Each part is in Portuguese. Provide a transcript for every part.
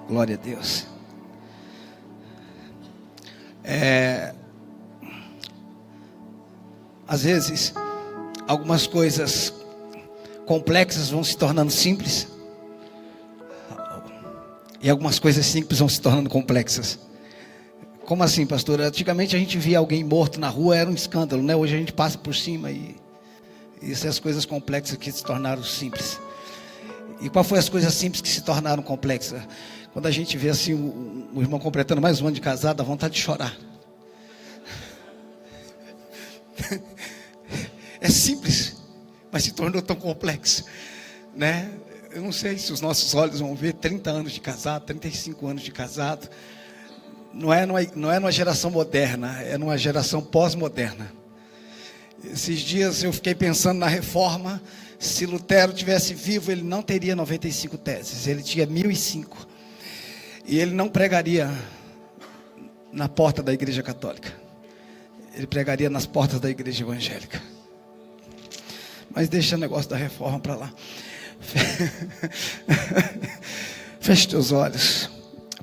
Glória a Deus. Às vezes, algumas coisas complexas vão se tornando simples, e algumas coisas simples vão se tornando complexas. Como assim, pastor? Antigamente a gente via alguém morto na rua, era um escândalo, né? Hoje a gente passa por cima e isso é as coisas complexas que se tornaram simples. E qual foi as coisas simples que se tornaram complexas? Quando a gente vê assim o irmão completando mais um ano de casado, dá vontade de chorar. É simples, mas se tornou tão complexo, né? Eu não sei se os nossos olhos vão ver 30 anos de casado, 35 anos de casado. Não é numa geração moderna, é numa geração pós-moderna. Esses dias eu fiquei pensando na reforma. Se Lutero tivesse vivo, ele não teria 95 teses, ele tinha 1005. E ele não pregaria na porta da igreja católica, ele pregaria nas portas da igreja evangélica. Mas deixa o negócio da reforma para lá. Feche teus olhos.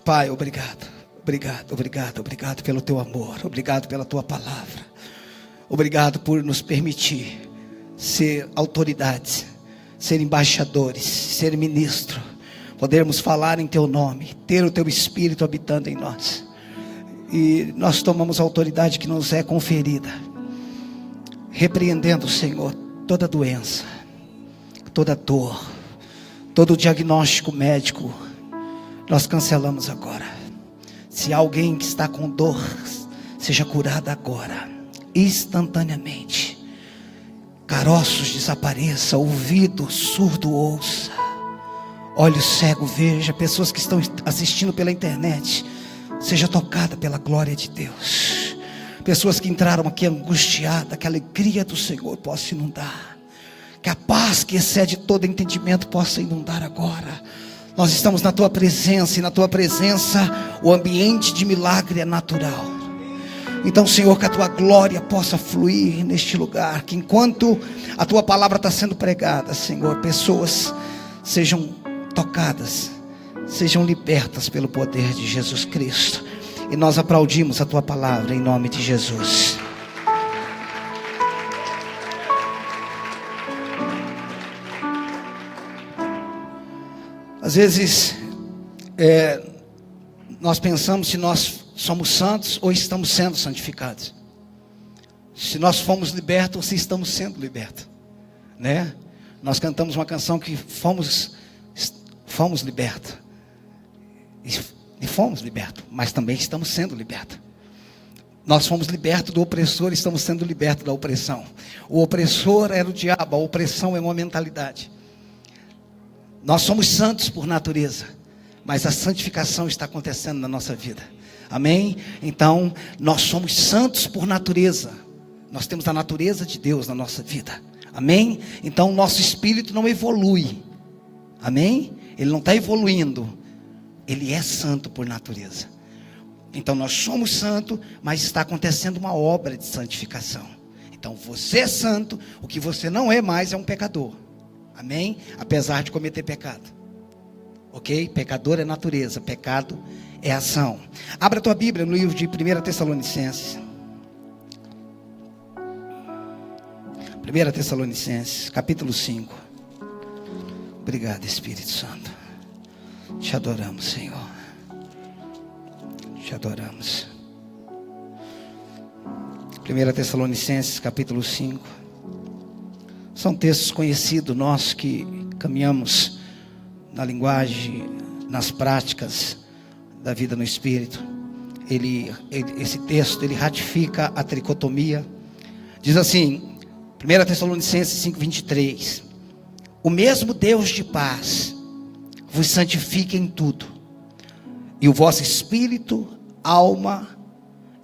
Pai, obrigado. Obrigado pelo teu amor. Obrigado pela tua palavra. Obrigado por nos permitir ser autoridades, ser embaixadores, ser ministro, podermos falar em teu nome, ter o teu Espírito habitando em nós. E nós tomamos a autoridade que nos é conferida, repreendendo, Senhor, toda doença, toda dor, todo diagnóstico médico, nós cancelamos agora. Se há alguém que está com dor, seja curada agora, instantaneamente. Caroços desapareça, ouvido surdo ouça, olho cego veja, pessoas que estão assistindo pela internet, seja tocada pela glória de Deus. Pessoas que entraram aqui angustiadas, que a alegria do Senhor possa inundar, que a paz que excede todo entendimento possa inundar agora. Nós estamos na tua presença, e na tua presença o ambiente de milagre é natural. Então, Senhor, que a tua glória possa fluir neste lugar, que enquanto a tua palavra está sendo pregada, Senhor, pessoas sejam tocadas, sejam libertas pelo poder de Jesus Cristo. E nós aplaudimos a tua palavra em nome de Jesus. Às vezes nós pensamos se nós somos santos ou estamos sendo santificados, se nós fomos libertos ou se estamos sendo libertos, né? Nós cantamos uma canção que fomos libertos, e fomos libertos, mas também estamos sendo libertos. Nós fomos libertos do opressor, estamos sendo libertos da opressão. O opressor era o diabo, a opressão é uma mentalidade. Nós somos santos por natureza, mas a santificação está acontecendo na nossa vida. Amém? Então, nós somos santos por natureza. Nós temos a natureza de Deus na nossa vida. Amém? Então, nosso espírito não evolui. Amém? Ele não está evoluindo. Ele é santo por natureza. Então, nós somos santos, mas está acontecendo uma obra de santificação. Então, você é santo, o que você não é mais é um pecador. Amém? Apesar de cometer pecado. Ok? Pecador é natureza, pecado é ação. Abra a tua Bíblia no livro de 1 Tessalonicenses. 1 Tessalonicenses, capítulo 5. Obrigado, Espírito Santo. Te adoramos, Senhor. Te adoramos. 1 Tessalonicenses, capítulo 5. São textos conhecidos nossos que caminhamos na linguagem, nas práticas da vida no Espírito. Esse texto, ele ratifica a tricotomia. Diz assim, 1 Tessalonicenses 5:23. O mesmo Deus de paz vos santifique em tudo, e o vosso espírito, alma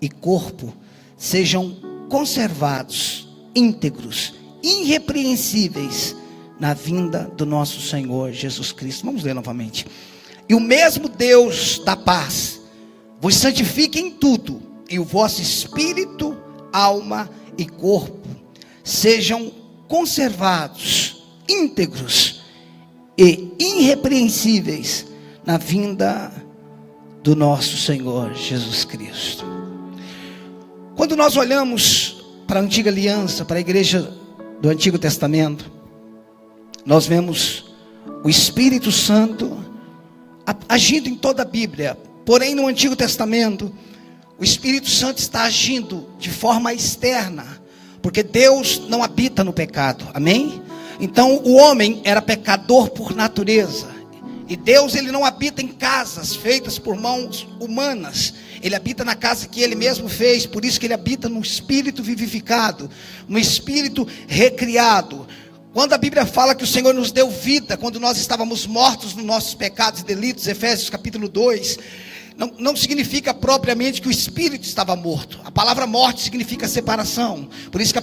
e corpo sejam conservados, íntegros, irrepreensíveis na vinda do nosso Senhor Jesus Cristo. Vamos ler novamente. E o mesmo Deus da paz vos santifique em tudo, e o vosso espírito, alma e corpo sejam conservados, íntegros e irrepreensíveis na vinda do nosso Senhor Jesus Cristo. Quando nós olhamos para a antiga aliança, para a igreja do Antigo Testamento, nós vemos o Espírito Santo agindo em toda a Bíblia. Porém, no Antigo Testamento, o Espírito Santo está agindo de forma externa, porque Deus não habita no pecado, amém? Então o homem era pecador por natureza, e Deus, ele não habita em casas feitas por mãos humanas. Ele habita na casa que Ele mesmo fez. Por isso que Ele habita no Espírito vivificado, no Espírito recriado. Quando a Bíblia fala que o Senhor nos deu vida quando nós estávamos mortos nos nossos pecados e delitos, Efésios capítulo 2, não significa propriamente que o Espírito estava morto. A palavra morte significa separação. Por isso que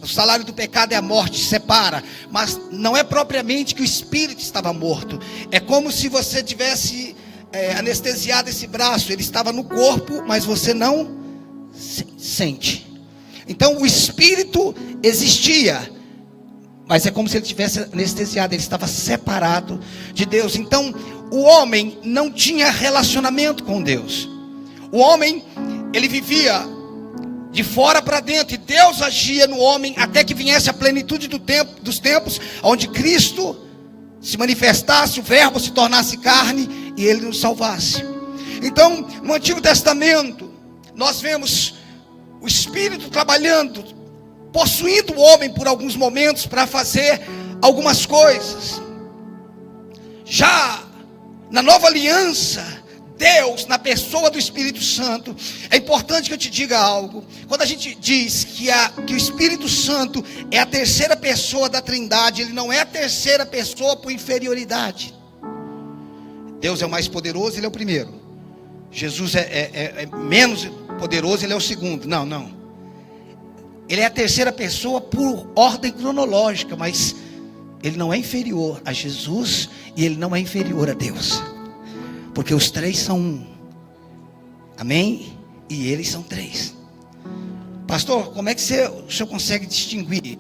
o salário do pecado é a morte, separa. Mas não é propriamente que o Espírito estava morto. É como se você tivesse anestesiado esse braço. Ele estava no corpo, mas você não sente. Então o Espírito existia, mas é como se ele tivesse anestesiado. Ele estava separado de Deus. Então o homem não tinha relacionamento com Deus. O homem, ele vivia de fora para dentro, e Deus agia no homem até que viesse a plenitude dos tempos, onde Cristo se manifestasse, o verbo se tornasse carne e ele nos salvasse. Então, no Antigo Testamento, nós vemos o Espírito trabalhando, possuindo o homem por alguns momentos para fazer algumas coisas. Já na nova aliança, Deus, na pessoa do Espírito Santo, é importante que eu te diga algo. Quando a gente diz que o Espírito Santo é a terceira pessoa da Trindade, ele não é a terceira pessoa por inferioridade. Deus é o mais poderoso, ele é o primeiro. Jesus é menos poderoso, ele é o segundo. Não. Ele é a terceira pessoa por ordem cronológica, mas ele não é inferior a Jesus e ele não é inferior a Deus. Porque os três são um. Amém? E eles são três. Pastor, como é que o senhor consegue distinguir?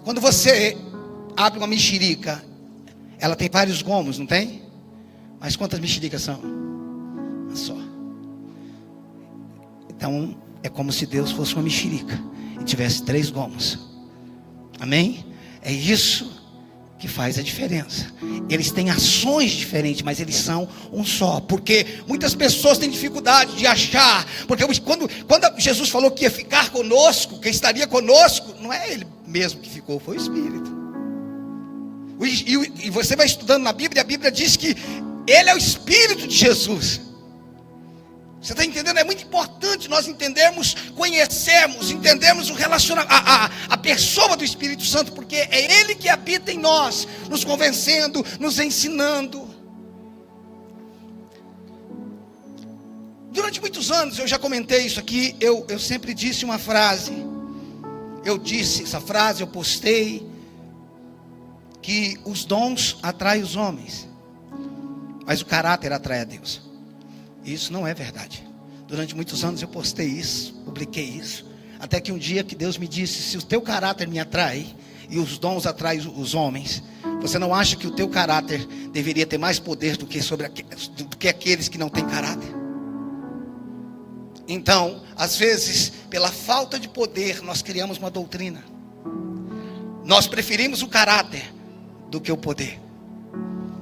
Quando você abre uma mexerica, ela tem vários gomos, não tem? Mas quantas mexericas são? Uma só. Então, é como se Deus fosse uma mexerica e tivesse três gomos. Amém? É isso que faz a diferença. Eles têm ações diferentes, mas eles são um só. Porque muitas pessoas têm dificuldade de achar. Porque quando Jesus falou que ia ficar conosco, quem estaria conosco, não é Ele mesmo que ficou, foi o Espírito. E você vai estudando na Bíblia, a Bíblia diz que Ele é o Espírito de Jesus. Você está entendendo? É muito importante nós entendermos o relacionamento, a pessoa do Espírito Santo, porque é Ele que habita em nós, nos convencendo, nos ensinando. Durante muitos anos, eu já comentei isso aqui, eu sempre disse uma frase. Eu disse essa frase, eu postei, que os dons atraem os homens, mas o caráter atrai a Deus. Isso não é verdade. Durante muitos anos eu postei isso, publiquei isso, até que um dia que Deus me disse: se o teu caráter me atrai e os dons atraem os homens, você não acha que o teu caráter deveria ter mais poder do que aqueles que não têm caráter? Então, às vezes, pela falta de poder, nós criamos uma doutrina. Nós preferimos o caráter do que o poder,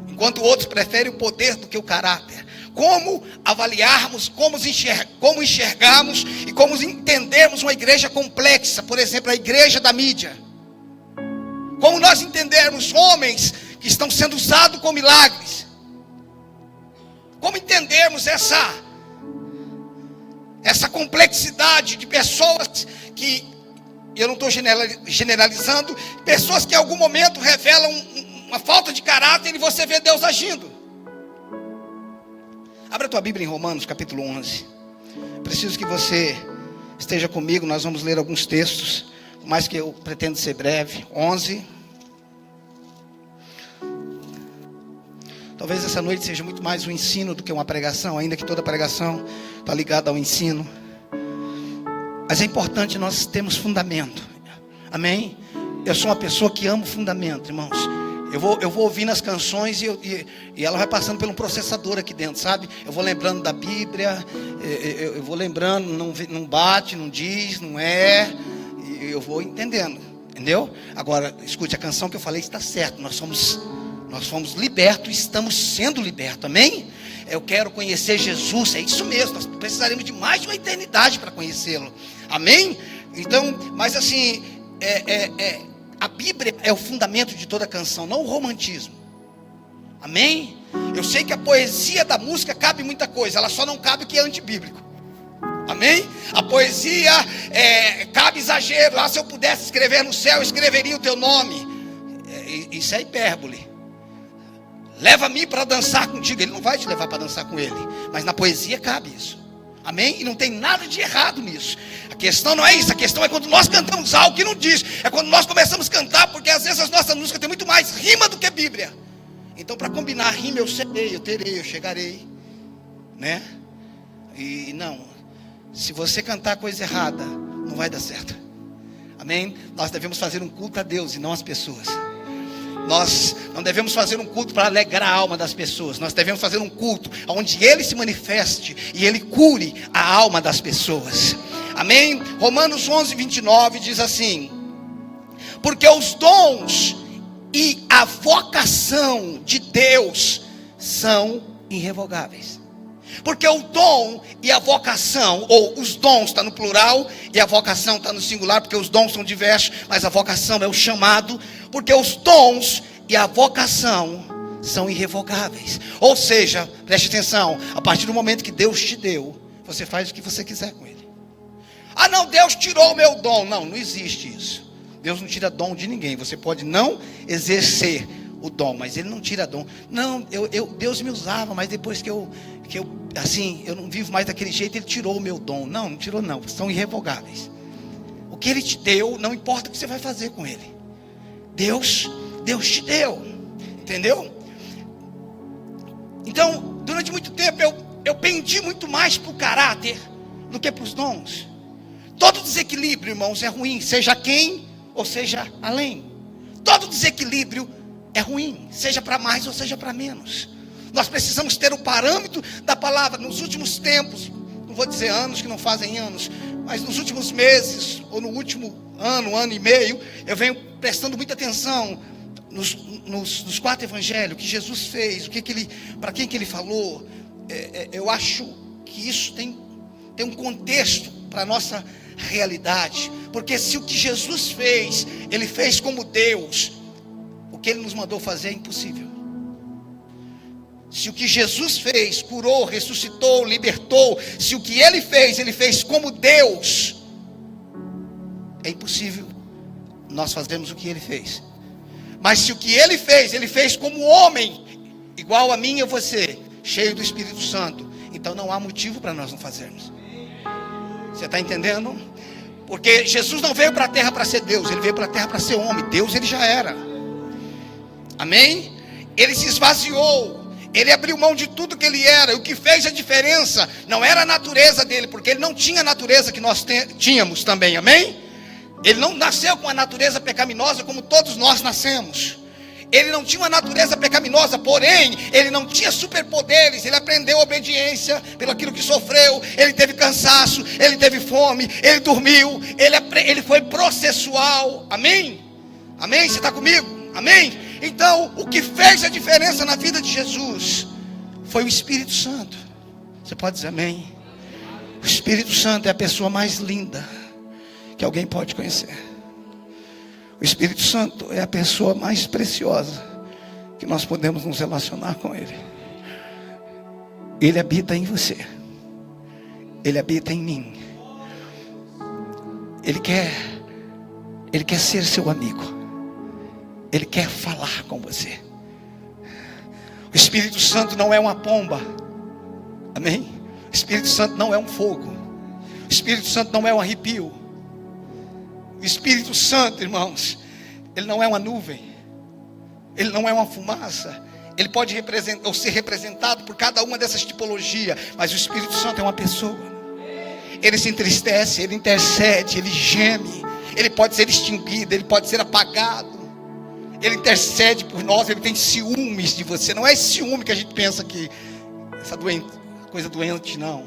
enquanto outros preferem o poder do que o caráter. Como avaliarmos, como enxergarmos e como entendermos uma igreja complexa, por exemplo, a igreja da mídia. Como nós entendermos homens que estão sendo usados com milagres. Como entendermos essa complexidade de pessoas que, eu não estou generalizando, pessoas que em algum momento revelam uma falta de caráter e você vê Deus agindo. Abra a tua Bíblia em Romanos capítulo 11. Preciso que você esteja comigo. Nós vamos ler alguns textos, por mais que eu pretendo ser breve. 11. Talvez essa noite seja muito mais um ensino do que uma pregação, ainda que toda pregação está ligada ao ensino. Mas é importante nós termos fundamento. Amém? Eu sou uma pessoa que amo fundamento, irmãos. Eu vou ouvindo as canções e ela vai passando por um processador aqui dentro, sabe? Eu vou lembrando da Bíblia, eu vou lembrando, não bate, não diz, não é, e eu vou entendendo, entendeu? Agora, escute, a canção que eu falei está certa, nós fomos libertos, estamos sendo libertos, amém? Eu quero conhecer Jesus, é isso mesmo, nós precisaremos de mais de uma eternidade para conhecê-lo, amém? Então, mas assim, a Bíblia é o fundamento de toda canção, não o romantismo, amém? Eu sei que a poesia da música cabe muita coisa, ela só não cabe o que é antibíblico, amém? A poesia, cabe exagero, se eu pudesse escrever no céu, eu escreveria o teu nome, isso é hipérbole. Leva-me para dançar contigo. Ele não vai te levar para dançar com ele, mas na poesia cabe isso, amém? E não tem nada de errado nisso. A questão não é isso, a questão é quando nós cantamos algo que não diz. É quando nós começamos a cantar, porque às vezes as nossas músicas têm muito mais rima do que Bíblia. Então, para combinar rima, eu serei, eu terei, eu chegarei, né? E não, se você cantar coisa errada, não vai dar certo, amém? Nós devemos fazer um culto a Deus e não às pessoas. Nós não devemos fazer um culto para alegrar a alma das pessoas. Nós devemos fazer um culto onde Ele se manifeste e Ele cure a alma das pessoas, amém? Romanos 11:29 diz assim: porque os dons e a vocação de Deus são irrevogáveis. Porque o dom e a vocação, ou os dons está no plural e a vocação está no singular, porque os dons são diversos, mas a vocação é o chamado. Porque os dons e a vocação são irrevogáveis. Ou seja, preste atenção, a partir do momento que Deus te deu, você faz o que você quiser com ele. Ah não, Deus tirou o meu dom. Não existe isso. Deus não tira dom de ninguém. Você pode não exercer o dom, mas Ele não tira dom. Não, Deus me usava, mas depois que eu não vivo mais daquele jeito, Ele tirou o meu dom. Não tirou não, são irrevogáveis. O que Ele te deu, não importa o que você vai fazer com Ele. Deus te deu, entendeu? Então, durante muito tempo eu pendi muito mais para o caráter do que para os dons. Todo desequilíbrio, irmãos, é ruim, seja quem ou seja além. Todo desequilíbrio é ruim, seja para mais ou seja para menos. Nós precisamos ter o parâmetro da palavra. Nos últimos tempos, não vou dizer anos que não fazem anos, mas nos últimos meses, ou no último ano e meio, eu venho prestando muita atenção nos 4 evangelhos, o que Jesus fez, para quem que Ele falou. Eu acho que isso tem um contexto para a nossa realidade, porque se o que Jesus fez, Ele fez como Deus, o que Ele nos mandou fazer é impossível. Se o que Jesus fez, curou, ressuscitou, libertou, se o que Ele fez como Deus, é impossível nós fazermos o que Ele fez. Mas se o que Ele fez como homem, igual a mim e a você, cheio do Espírito Santo, então não há motivo para nós não fazermos. Você está entendendo? Porque Jesus não veio para a terra para ser Deus, Ele veio para a terra para ser homem. Deus Ele já era, amém? Ele se esvaziou, Ele abriu mão de tudo que Ele era. E o que fez a diferença não era a natureza dele, porque Ele não tinha a natureza que nós tínhamos também, amém? Ele não nasceu com a natureza pecaminosa como todos nós nascemos. Ele não tinha uma natureza pecaminosa, porém, Ele não tinha superpoderes. Ele aprendeu obediência pelo aquilo que sofreu. Ele teve cansaço, Ele teve fome, Ele dormiu, Ele foi processual, amém? Amém? Você está comigo? Amém? Então, o que fez a diferença na vida de Jesus foi o Espírito Santo. Você pode dizer amém? O Espírito Santo é a pessoa mais linda que alguém pode conhecer. O Espírito Santo é a pessoa mais preciosa que nós podemos nos relacionar com Ele. Ele habita em você. Ele habita em mim. Ele quer ser seu amigo. Ele quer falar com você. O Espírito Santo não é uma pomba. Amém? O Espírito Santo não é um fogo. O Espírito Santo não é um arrepio. O Espírito Santo, irmãos, Ele não é uma nuvem. Ele não é uma fumaça. Ele pode representar ou ser representado por cada uma dessas tipologias, mas o Espírito Santo é uma pessoa. Ele se entristece, Ele intercede, Ele geme. Ele pode ser extinguido, Ele pode ser apagado. Ele intercede por nós, Ele tem ciúmes de você. Não é esse ciúme que a gente pensa que essa coisa doente, não.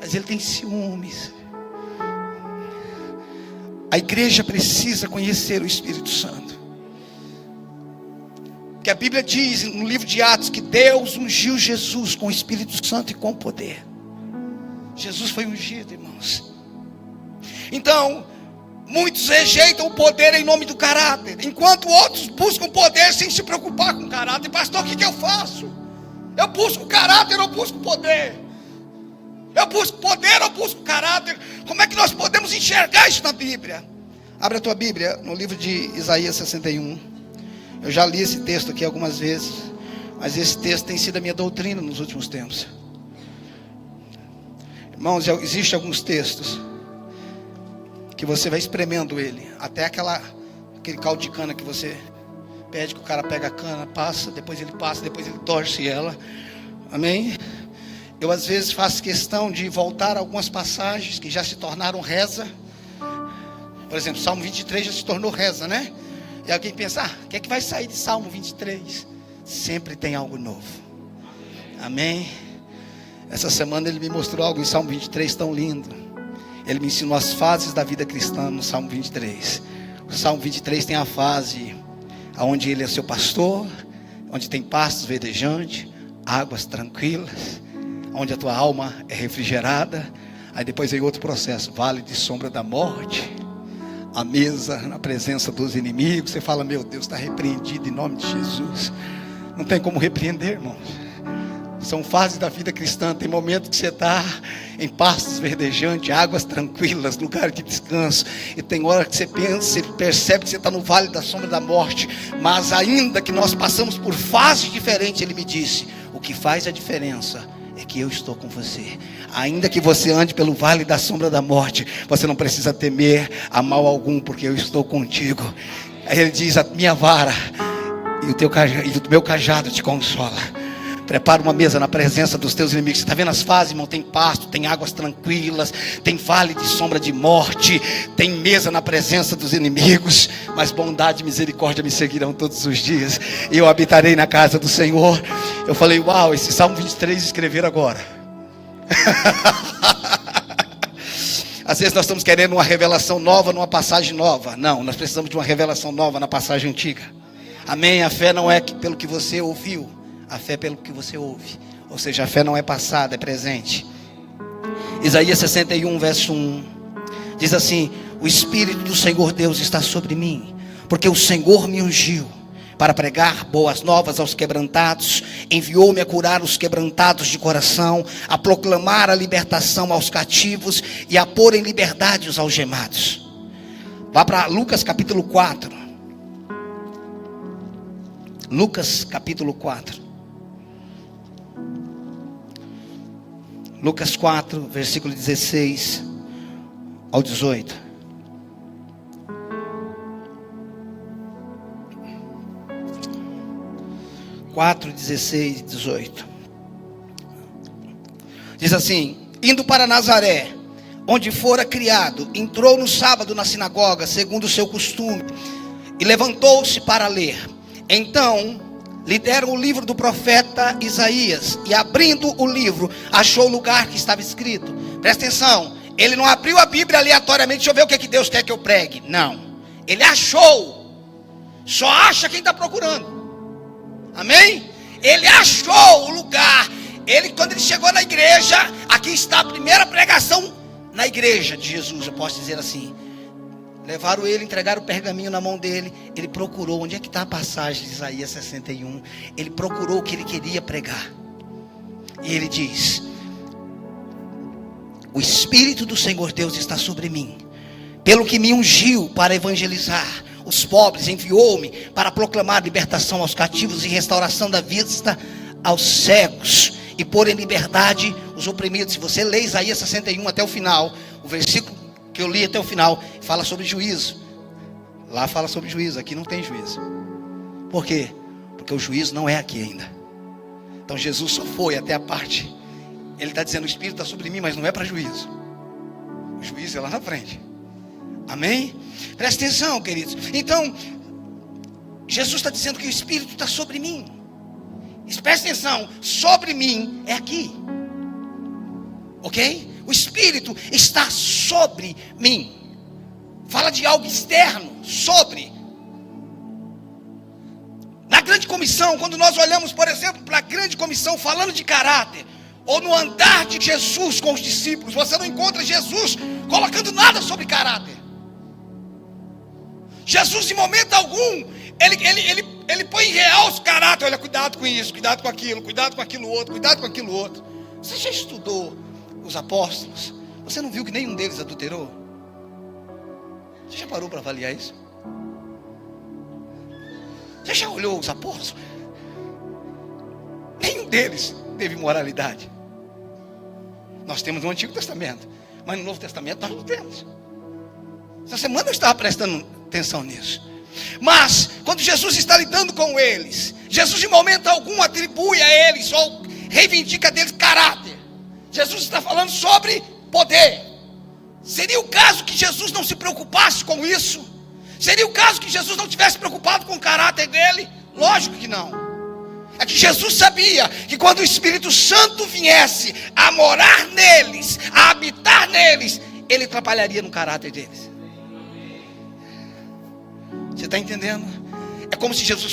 Mas Ele tem ciúmes. A igreja precisa conhecer o Espírito Santo. Porque a Bíblia diz no livro de Atos que Deus ungiu Jesus com o Espírito Santo e com poder. Jesus foi ungido, irmãos. Então, muitos rejeitam o poder em nome do caráter, enquanto outros buscam poder sem se preocupar com o caráter. Pastor, o que eu faço? Eu busco caráter ou busco poder? Eu busco poder ou busco caráter? Como é que nós podemos enxergar isso na Bíblia? Abra a tua Bíblia no livro de Isaías 61. Eu já li esse texto aqui algumas vezes, mas esse texto tem sido a minha doutrina nos últimos tempos. Irmãos, existem alguns textos que você vai espremendo ele, até aquele caldo de cana que você pede que o cara pega a cana, passa, depois ele torce ela. Amém? Eu às vezes faço questão de voltar a algumas passagens que já se tornaram reza. Por exemplo, Salmo 23 já se tornou reza, né? E alguém pensa, o que é que vai sair de Salmo 23? Sempre tem algo novo. Amém? Essa semana ele me mostrou algo em Salmo 23 tão lindo. Ele me ensinou as fases da vida cristã no Salmo 23. O Salmo 23 tem a fase onde ele é seu pastor, onde tem pastos verdejantes, águas tranquilas, onde a tua alma é refrigerada. Aí depois vem outro processo, vale de sombra da morte, a mesa na presença dos inimigos. Você fala, meu Deus, está repreendido em nome de Jesus. Não tem como repreender, irmãos. São fases da vida cristã. Tem momentos que você está em pastos verdejantes, águas tranquilas, lugar de descanso. E tem hora que você pensa, você percebe que você está no vale da sombra da morte. Mas ainda que nós passamos por fases diferentes, ele me disse, o que faz a diferença é que eu estou com você. Ainda que você ande pelo vale da sombra da morte, você não precisa temer a mal algum, porque eu estou contigo. Aí ele diz, a minha vara e o meu cajado te consola. Prepara uma mesa na presença dos teus inimigos. Você está vendo as fases, irmão? Tem pasto, tem águas tranquilas, tem vale de sombra de morte, tem mesa na presença dos inimigos. Mas bondade e misericórdia me seguirão todos os dias. E eu habitarei na casa do Senhor. Eu falei, uau, esse Salmo 23 escreveram agora. Às vezes nós estamos querendo uma revelação nova numa passagem nova. Não, nós precisamos de uma revelação nova na passagem antiga. Amém? A fé não é pelo que você ouviu. A fé é pelo que você ouve. Ou seja, a fé não é passada, é presente. Isaías 61, verso 1 diz assim: o Espírito do Senhor Deus está sobre mim, porque o Senhor me ungiu para pregar boas novas aos quebrantados. Enviou-me a curar os quebrantados de coração, a proclamar a libertação aos cativos e a pôr em liberdade os algemados. Vá para Lucas capítulo 4. Lucas capítulo 4. Lucas 4, versículo 16 ao 18. Quatro, 16 e 18. Diz assim: indo para Nazaré, onde fora criado, entrou no sábado na sinagoga, segundo o seu costume, e levantou-se para ler. Então lhe deram o livro do profeta Isaías, e abrindo o livro, achou o lugar que estava escrito. Presta atenção, ele não abriu a Bíblia aleatoriamente, deixa eu ver o que Deus quer que eu pregue. Não, ele achou. Só acha quem está procurando. Amém? Ele achou o lugar. Quando ele chegou na igreja, aqui está a primeira pregação na igreja de Jesus, eu posso dizer assim. Levaram ele, entregaram o pergaminho na mão dele. Ele procurou, onde é que está a passagem de Isaías 61? Ele procurou o que ele queria pregar. E ele diz: o Espírito do Senhor Deus está sobre mim, pelo que me ungiu para evangelizar os pobres, enviou-me para proclamar libertação aos cativos e restauração da vista aos cegos, e pôr em liberdade os oprimidos. Se você lê Isaías 61 até o final, o versículo que eu li até o final fala sobre juízo. Lá fala sobre juízo, aqui não tem juízo. Por quê? Porque o juízo não é aqui ainda. Então Jesus só foi até a parte. Ele está dizendo: o Espírito está sobre mim, mas não é para juízo. O juízo é lá na frente. Amém? Presta atenção, queridos. Então Jesus está dizendo que o Espírito está sobre mim. Presta atenção, sobre mim é aqui. Ok? O Espírito está sobre mim. Fala de algo externo, sobre. Na grande comissão, quando nós olhamos, por exemplo, para a grande comissão, falando de caráter, ou no andar de Jesus com os discípulos, você não encontra Jesus colocando nada sobre caráter. Jesus, em momento algum, ele põe em real os caráter. Olha, cuidado com isso, cuidado com aquilo outro, cuidado com aquilo outro. Você já estudou os apóstolos? Você não viu que nenhum deles adulterou? Você já parou para avaliar isso? Você já olhou os apóstolos? Nenhum deles teve moralidade. Nós temos no Antigo Testamento, mas no Novo Testamento nós não temos. Essa semana eu estava prestando atenção nisso. Mas quando Jesus está lidando com eles, Jesus em momento algum atribui a eles ou reivindica deles caráter. Jesus está falando sobre poder. Seria o caso que Jesus não se preocupasse com isso? Seria o caso que Jesus não tivesse preocupado com o caráter dele? Lógico que não. É que Jesus sabia que quando o Espírito Santo viesse a morar neles, a habitar neles, ele atrapalharia no caráter deles. Você está entendendo? É como se Jesus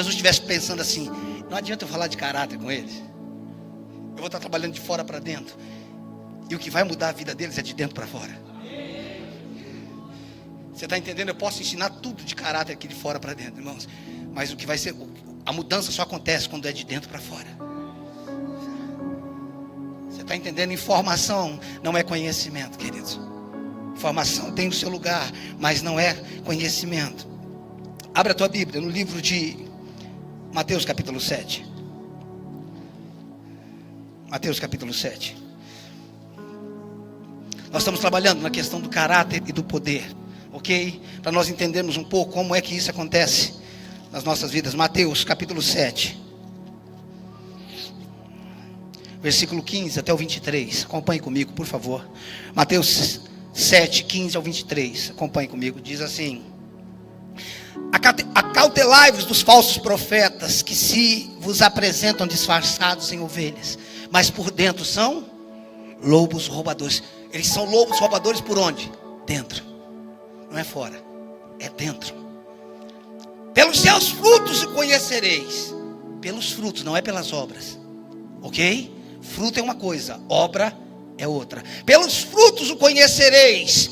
estivesse pensando assim: não adianta eu falar de caráter com eles. Eu vou estar trabalhando de fora para dentro. E o que vai mudar a vida deles é de dentro para fora. Você está entendendo? Eu posso ensinar tudo de caráter aqui de fora para dentro, irmãos. Mas o que vai ser, a mudança só acontece quando é de dentro para fora. Você está entendendo? Informação não é conhecimento, queridos. Informação tem o seu lugar, mas não é conhecimento. Abra a tua Bíblia no livro de Mateus capítulo 7. Mateus capítulo 7. Nós estamos trabalhando na questão do caráter e do poder, ok? Para nós entendermos um pouco como é que isso acontece nas nossas vidas. Mateus capítulo 7, versículo 15 até o 23. Acompanhe comigo, por favor. Mateus 7, 15 ao 23. Acompanhe comigo. Diz assim: acautelai-vos dos falsos profetas, que se vos apresentam disfarçados em ovelhas, mas por dentro são lobos roubadores. Eles são lobos roubadores por onde? Dentro. Não é fora, é dentro. Pelos seus frutos o conhecereis. Pelos frutos, não é pelas obras. Ok? Fruto é uma coisa, obra é outra. Pelos frutos o conhecereis.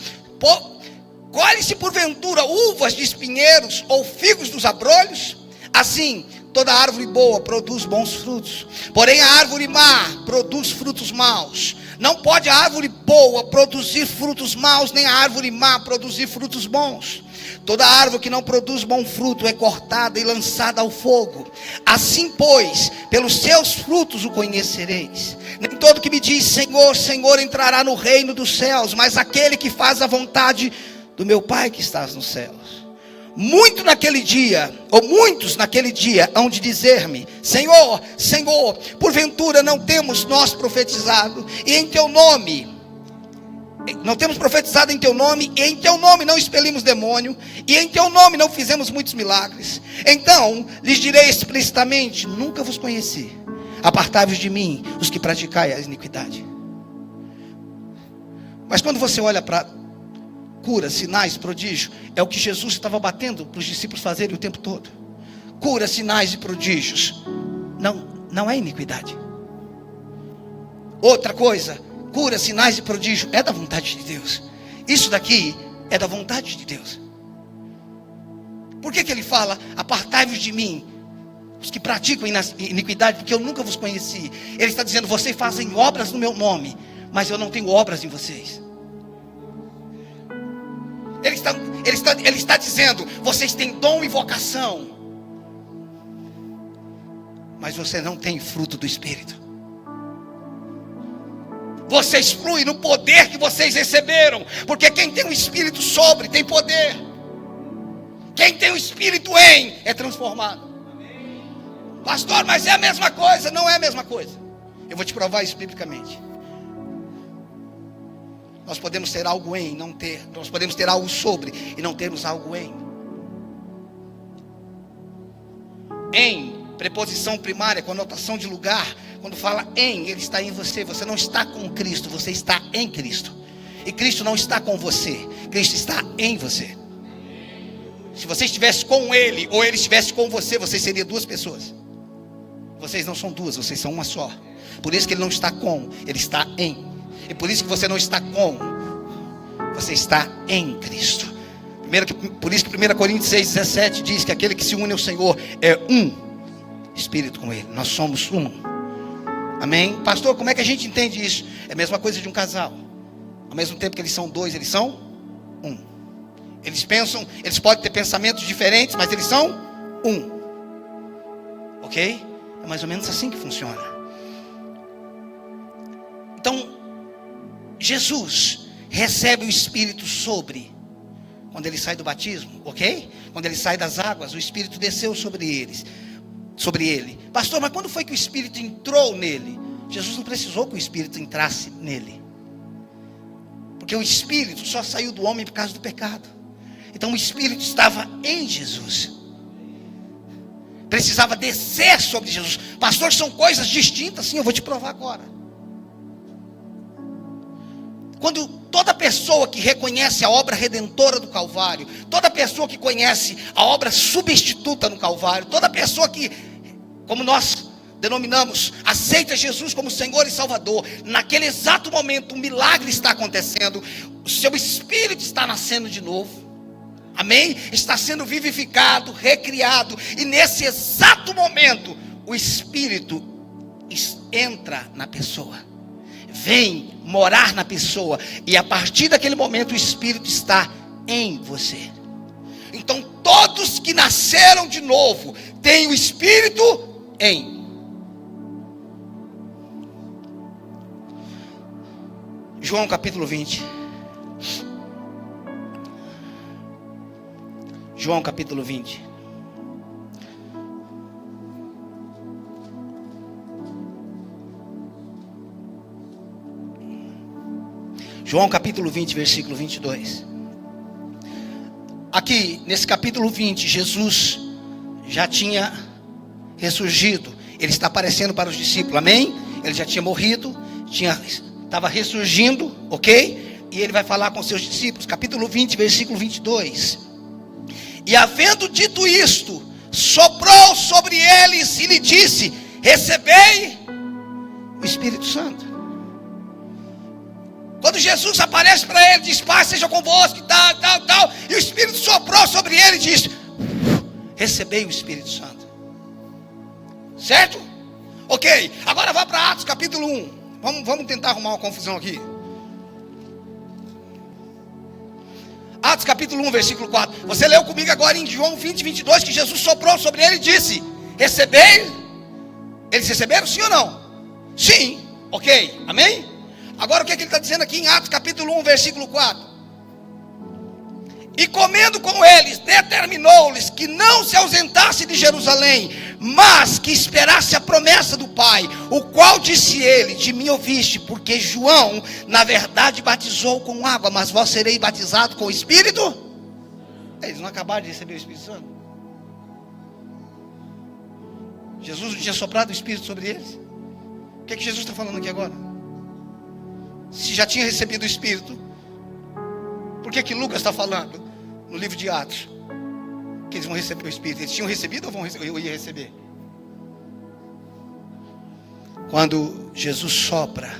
Colhe-se porventura uvas de espinheiros ou figos dos abrolhos? Assim, toda árvore boa produz bons frutos, porém a árvore má produz frutos maus. Não pode a árvore boa produzir frutos maus, nem a árvore má produzir frutos bons. Toda árvore que não produz bom fruto é cortada e lançada ao fogo. Assim, pois, pelos seus frutos o conhecereis. Nem todo que me diz Senhor, Senhor entrará no reino dos céus, mas aquele que faz a vontade do meu Pai que estás nos céus. Muitos naquele dia hão de dizer-me: Senhor, Senhor, porventura não temos nós profetizado, e em teu nome, não temos profetizado em teu nome, e em teu nome não expelimos demônio, e em teu nome não fizemos muitos milagres? Então lhes direi explicitamente: nunca vos conheci, apartai-vos de mim, os que praticai a iniquidade. Mas quando você olha para cura, sinais, prodígio, é o que Jesus estava batendo para os discípulos fazerem o tempo todo. Cura, sinais e prodígios não é iniquidade. Outra coisa, cura, sinais e prodígio é da vontade de Deus. Isso daqui é da vontade de Deus. Por que ele fala: apartai-vos de mim, os que praticam iniquidade, porque eu nunca vos conheci? Ele está dizendo: vocês fazem obras no meu nome, mas eu não tenho obras em vocês. Ele está dizendo: vocês têm dom e vocação, mas você não tem fruto do Espírito. Vocês fluem no poder que vocês receberam, porque quem tem o Espírito sobre tem poder. Quem tem o Espírito é transformado. Pastor, mas é a mesma coisa? Não é a mesma coisa. Eu vou te provar isso biblicamente. Nós podemos ter algo em, não ter. Nós podemos ter algo sobre e não termos algo em. Em, preposição primária, conotação de lugar. Quando fala em, Ele está em você. Você não está com Cristo, você está em Cristo. E Cristo não está com você, Cristo está em você. Se você estivesse com Ele, ou Ele estivesse com você, você seria duas pessoas. Vocês não são duas, vocês são uma só. Por isso que Ele não está com, Ele está em. E por isso que você não está com, você está em Cristo. Por isso que 1 Coríntios 6,17 diz que aquele que se une ao Senhor é um Espírito com Ele. Nós somos um. Amém? Pastor, como é que a gente entende isso? É a mesma coisa de um casal. Ao mesmo tempo que eles são dois, eles são um. Eles pensam, eles podem ter pensamentos diferentes, mas eles são um. Ok? É mais ou menos assim que funciona. Então, Jesus recebe o Espírito quando ele sai do batismo, ok? Quando ele sai das águas, o Espírito desceu sobre ele. Pastor, mas quando foi que o Espírito entrou nele? Jesus não precisou que o Espírito entrasse nele. Porque o Espírito só saiu do homem por causa do pecado. Então o Espírito estava em Jesus. Precisava descer sobre Jesus. Pastor, são coisas distintas. Sim, eu vou te provar agora. Quando toda pessoa que reconhece a obra redentora do Calvário, toda pessoa que conhece a obra substituta no Calvário, toda pessoa que, como nós denominamos, aceita Jesus como Senhor e Salvador, naquele exato momento um milagre está acontecendo, o seu espírito está nascendo de novo, amém? Está sendo vivificado, recriado, e nesse exato momento o Espírito entra na pessoa, vem morar na pessoa, e a partir daquele momento o Espírito está em você. Então todos que nasceram de novo têm o Espírito em. João capítulo 20. João capítulo 20. João capítulo 20, versículo 22. Aqui, nesse capítulo 20, Jesus já tinha ressurgido. Ele está aparecendo para os discípulos, amém? Ele já tinha morrido, estava ressurgindo, ok? E ele vai falar com seus discípulos, capítulo 20, versículo 22. E havendo dito isto, soprou sobre eles e lhe disse: recebei o Espírito Santo. Quando Jesus aparece para ele, diz: paz seja convosco, tal, e o Espírito soprou sobre ele e diz: recebei o Espírito Santo. Certo? Ok, agora vá para Atos capítulo 1. Vamos tentar arrumar uma confusão aqui. Atos capítulo 1, versículo 4. Você leu comigo agora em João 20, 22, que Jesus soprou sobre ele e disse: recebei. Eles receberam, sim ou não? Sim, ok, amém? Agora o que ele está dizendo aqui em Atos capítulo 1, versículo 4? E comendo com eles, determinou-lhes que não se ausentasse de Jerusalém, mas que esperasse a promessa do Pai, o qual disse ele: de mim ouviste, porque João na verdade batizou com água, mas vós sereis batizados com o Espírito. Eles não acabaram de receber o Espírito Santo? Jesus não tinha soprado o Espírito sobre eles? O que Jesus está falando aqui agora? Se já tinha recebido o Espírito, por que Lucas está falando no livro de Atos que eles vão receber o Espírito? Eles tinham recebido ou ia receber? Quando Jesus sopra,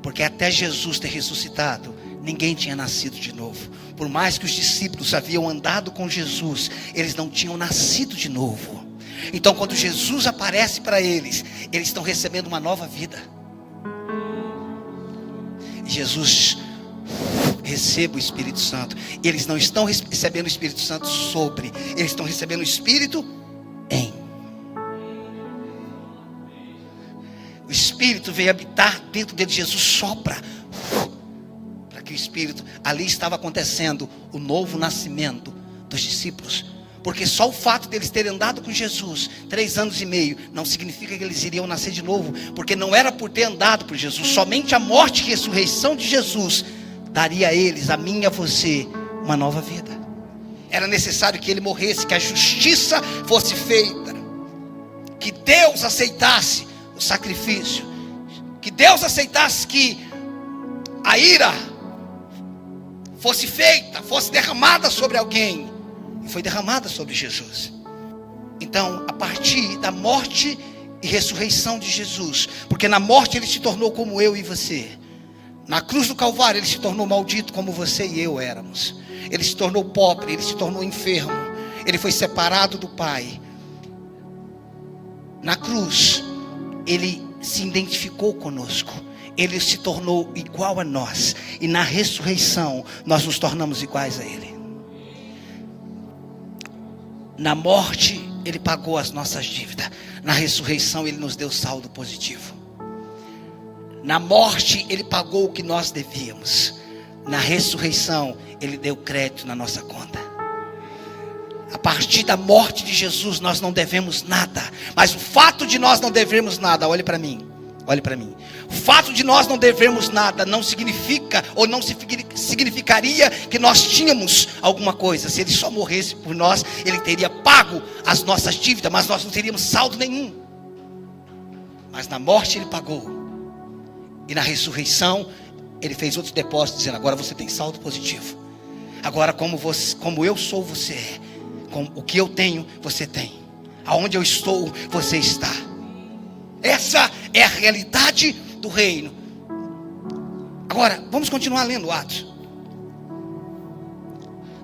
porque até Jesus ter ressuscitado, ninguém tinha nascido de novo. Por mais que os discípulos haviam andado com Jesus, eles não tinham nascido de novo. Então quando Jesus aparece para eles, eles estão recebendo uma nova vida. Jesus recebe o Espírito Santo. Eles não estão recebendo o Espírito Santo sobre, eles estão recebendo o Espírito em. O Espírito veio habitar dentro dele. Jesus sopra para que o Espírito, ali estava acontecendo o novo nascimento dos discípulos. Porque só o fato deles terem andado com Jesus 3 anos e meio não significa que eles iriam nascer de novo, porque não era por ter andado por Jesus. Somente a morte e ressurreição de Jesus daria a eles, a mim e a você, uma nova vida. Era necessário que ele morresse, que a justiça fosse feita que Deus aceitasse o sacrifício, que Deus aceitasse que a ira fosse feita, fosse derramada sobre alguém, e foi derramada sobre Jesus. Então, a partir da morte e ressurreição de Jesus, porque na morte ele se tornou como eu e você, na cruz do Calvário ele se tornou maldito como você e eu éramos, ele se tornou pobre, ele se tornou enfermo, ele foi separado do Pai. Na cruz ele se identificou conosco, ele se tornou igual a nós, e na ressurreição nós nos tornamos iguais a ele. Na morte ele pagou as nossas dívidas, na ressurreição ele nos deu saldo positivo. Na morte ele pagou o que nós devíamos, na ressurreição ele deu crédito na nossa conta. A partir da morte de Jesus nós não devemos nada, mas o fato de nós não devermos nada, olhe para mim, o fato de nós não devermos nada não significa, ou não significaria que nós tínhamos alguma coisa. Se ele só morresse por nós, ele teria pago as nossas dívidas, mas nós não teríamos saldo nenhum. Mas na morte ele pagou, e na ressurreição ele fez outros depósitos, dizendo: agora você tem saldo positivo. Agora como eu sou, você é. Com o que eu tenho, você tem. Aonde eu estou, você está. Essa é a realidade do reino. Agora, vamos continuar lendo Atos.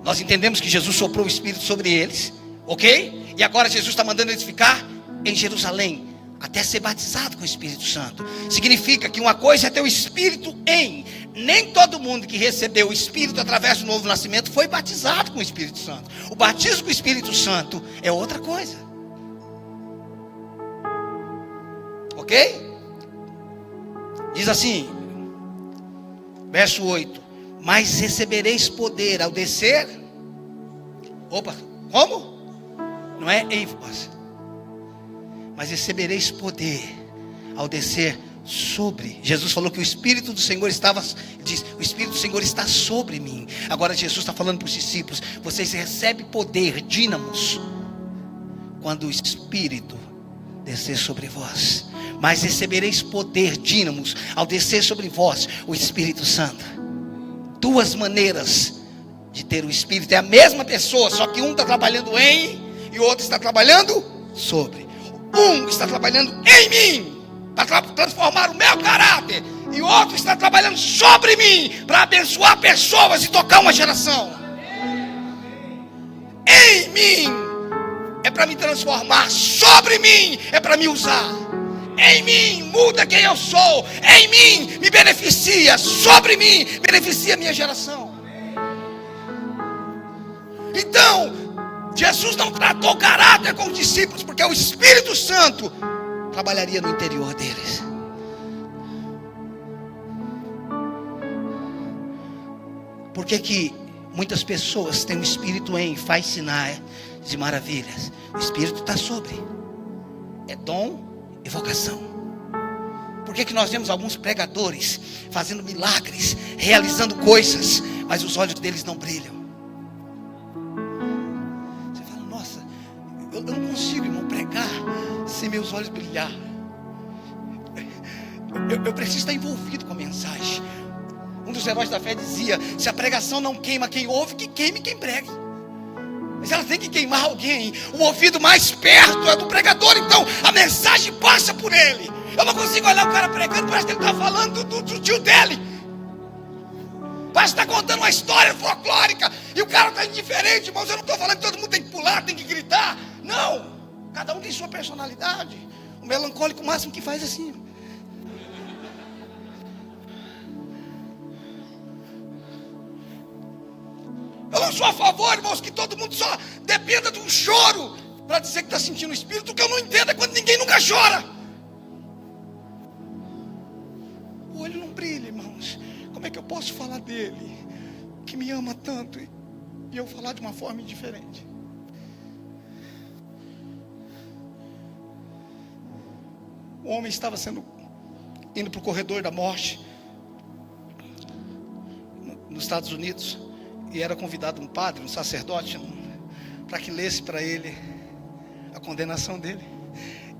Nós entendemos que Jesus soprou o Espírito sobre eles, ok? E agora Jesus está mandando eles ficar em Jerusalém, até ser batizado com o Espírito Santo. Significa que uma coisa é ter o Espírito em. Nem todo mundo que recebeu o Espírito através do novo nascimento foi batizado com o Espírito Santo. O batismo com o Espírito Santo é outra coisa. Ok? Diz assim, verso 8: mas recebereis poder ao descer. Opa, como? Não é em vós. Mas recebereis poder ao descer sobre. Jesus falou que o Espírito do Senhor estava, diz, o Espírito do Senhor está sobre mim. Agora Jesus está falando para os discípulos: vocês recebem poder, dínamos, quando o Espírito descer sobre vós. Mas recebereis poder, dínamos, ao descer sobre vós o Espírito Santo. Duas maneiras de ter o Espírito. É a mesma pessoa, só que um está trabalhando em e o outro está trabalhando sobre. Um está trabalhando em mim para transformar o meu caráter, e o outro está trabalhando sobre mim para abençoar pessoas e tocar uma geração. Em mim é para me transformar, sobre mim é para me usar. Em mim muda quem eu sou, em mim me beneficia, sobre mim beneficia a minha geração. Então Jesus não tratou caráter com os discípulos, porque o Espírito Santo trabalharia no interior deles. Por que muitas pessoas têm o Espírito em, faz sinais de maravilhas? O Espírito está sobre. É dom e vocação. Por que nós vemos alguns pregadores fazendo milagres, realizando coisas, mas os olhos deles não brilham? Você fala: nossa, eu não consigo, irmão, pregar sem meus olhos brilhar. Eu preciso estar envolvido com a mensagem. Um dos heróis da fé dizia: se a pregação não queima quem ouve, que queime quem pregue. Mas ela tem que queimar alguém. O ouvido mais perto é do pregador, então a mensagem passa por ele. Eu não consigo olhar o cara pregando, parece que ele está falando do tio dele. Parece que está contando uma história folclórica e o cara está indiferente, irmãos. Eu não estou falando que todo mundo tem que pular, tem que gritar. Não, cada um tem sua personalidade. O melancólico, o máximo que faz assim. Eu não sou a favor, irmãos, que todo mundo só dependa de um choro para dizer que está sentindo o Espírito. O que eu não entendo é quando ninguém nunca chora. O olho não brilha, irmãos. Como é que eu posso falar dele, que me ama tanto, e eu falar de uma forma indiferente? O homem estava indo para o corredor da morte nos Estados Unidos, e era convidado um padre, um sacerdote, para que lesse para ele a condenação dele.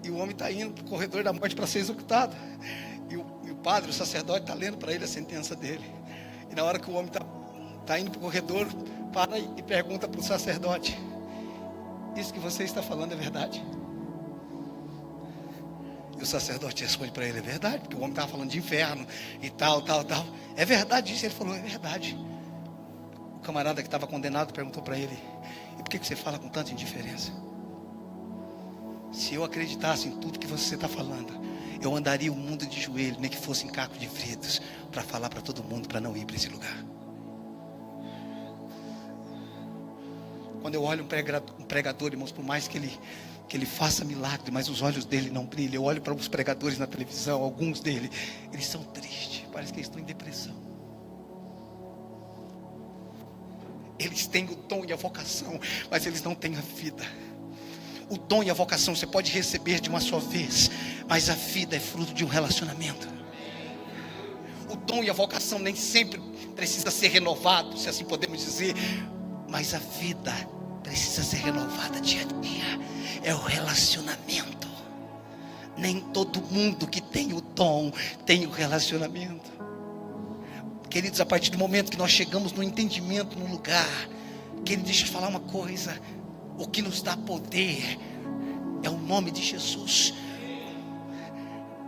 E E o homem está indo para o corredor da morte para ser executado. E o padre, o sacerdote, está lendo para ele a sentença dele. E na hora que o homem está indo para o corredor, para e pergunta para o sacerdote: isso que você está falando é verdade? E o sacerdote responde para ele: é verdade, porque o homem estava falando de inferno e tal. É verdade isso? Ele falou: é verdade. O camarada que estava condenado perguntou para ele: e por que você fala com tanta indiferença? Se eu acreditasse em tudo que você está falando, eu andaria o mundo de joelho, nem que fosse em caco de vidros, para falar para todo mundo para não ir para esse lugar. Quando eu olho um pregador, irmãos, por mais que ele faça milagre, mas os olhos dele não brilham. Eu olho para os pregadores na televisão, alguns deles, eles são tristes, parece que eles estão em depressão. Eles têm o dom e a vocação, mas eles não têm a vida. O dom e a vocação você pode receber de uma só vez, mas a vida é fruto de um relacionamento. O dom e a vocação nem sempre precisa ser renovado, se assim podemos dizer, mas a vida precisa ser renovada dia a dia. É o relacionamento. Nem todo mundo que tem o dom tem o relacionamento. Queridos, a partir do momento que nós chegamos no entendimento, no lugar, querido, deixa eu falar uma coisa: o que nos dá poder é o nome de Jesus.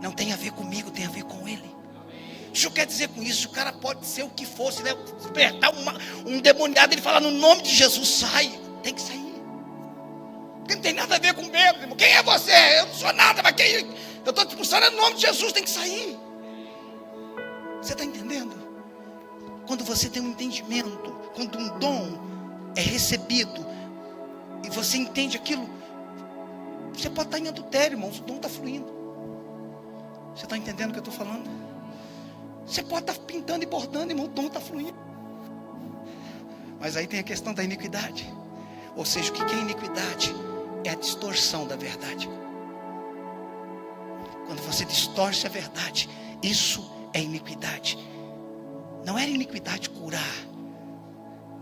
Não tem a ver comigo, tem a ver com Ele. O que eu quero dizer com isso? O cara pode ser o que fosse, né? Despertar um demoniado, ele fala: no nome de Jesus, sai. Tem que sair. Porque não tem nada a ver com medo, irmão. Quem é você? Eu não sou nada, mas quem? Eu estou te expulsando no nome de Jesus, tem que sair. Você está entendendo? Quando você tem um entendimento, quando um dom é recebido, e você entende aquilo, você pode estar em adultério, irmãos, o dom está fluindo. Você está entendendo o que eu estou falando? Você pode estar pintando e bordando, irmão, o dom está fluindo. Mas aí tem a questão da iniquidade. Ou seja, o que é iniquidade? É a distorção da verdade. Quando você distorce a verdade, isso é iniquidade. Não era iniquidade curar,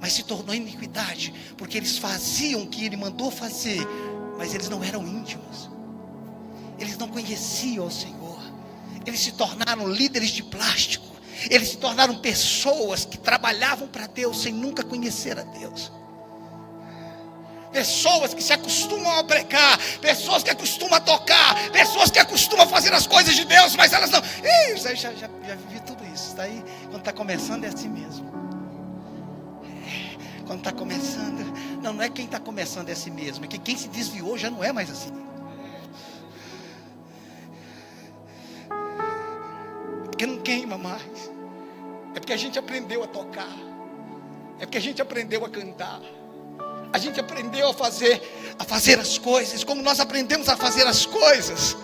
mas se tornou iniquidade, porque eles faziam o que ele mandou fazer, mas eles não eram íntimos. Eles não conheciam o Senhor. Eles se tornaram líderes de plástico. Eles se tornaram pessoas que trabalhavam para Deus sem nunca conhecer a Deus. Pessoas que se acostumam a pregar, pessoas que acostumam a tocar, pessoas que acostumam a fazer as coisas de Deus, mas elas não. Já vivi tudo isso. Daí, quando está começando, é assim mesmo. Quando está começando, não é quem está começando é assim mesmo, é que quem se desviou já não é mais assim. Porque não queima mais. É porque a gente aprendeu a tocar. É porque a gente aprendeu a cantar. A gente aprendeu a fazer as coisas. Como nós aprendemos a fazer as coisas,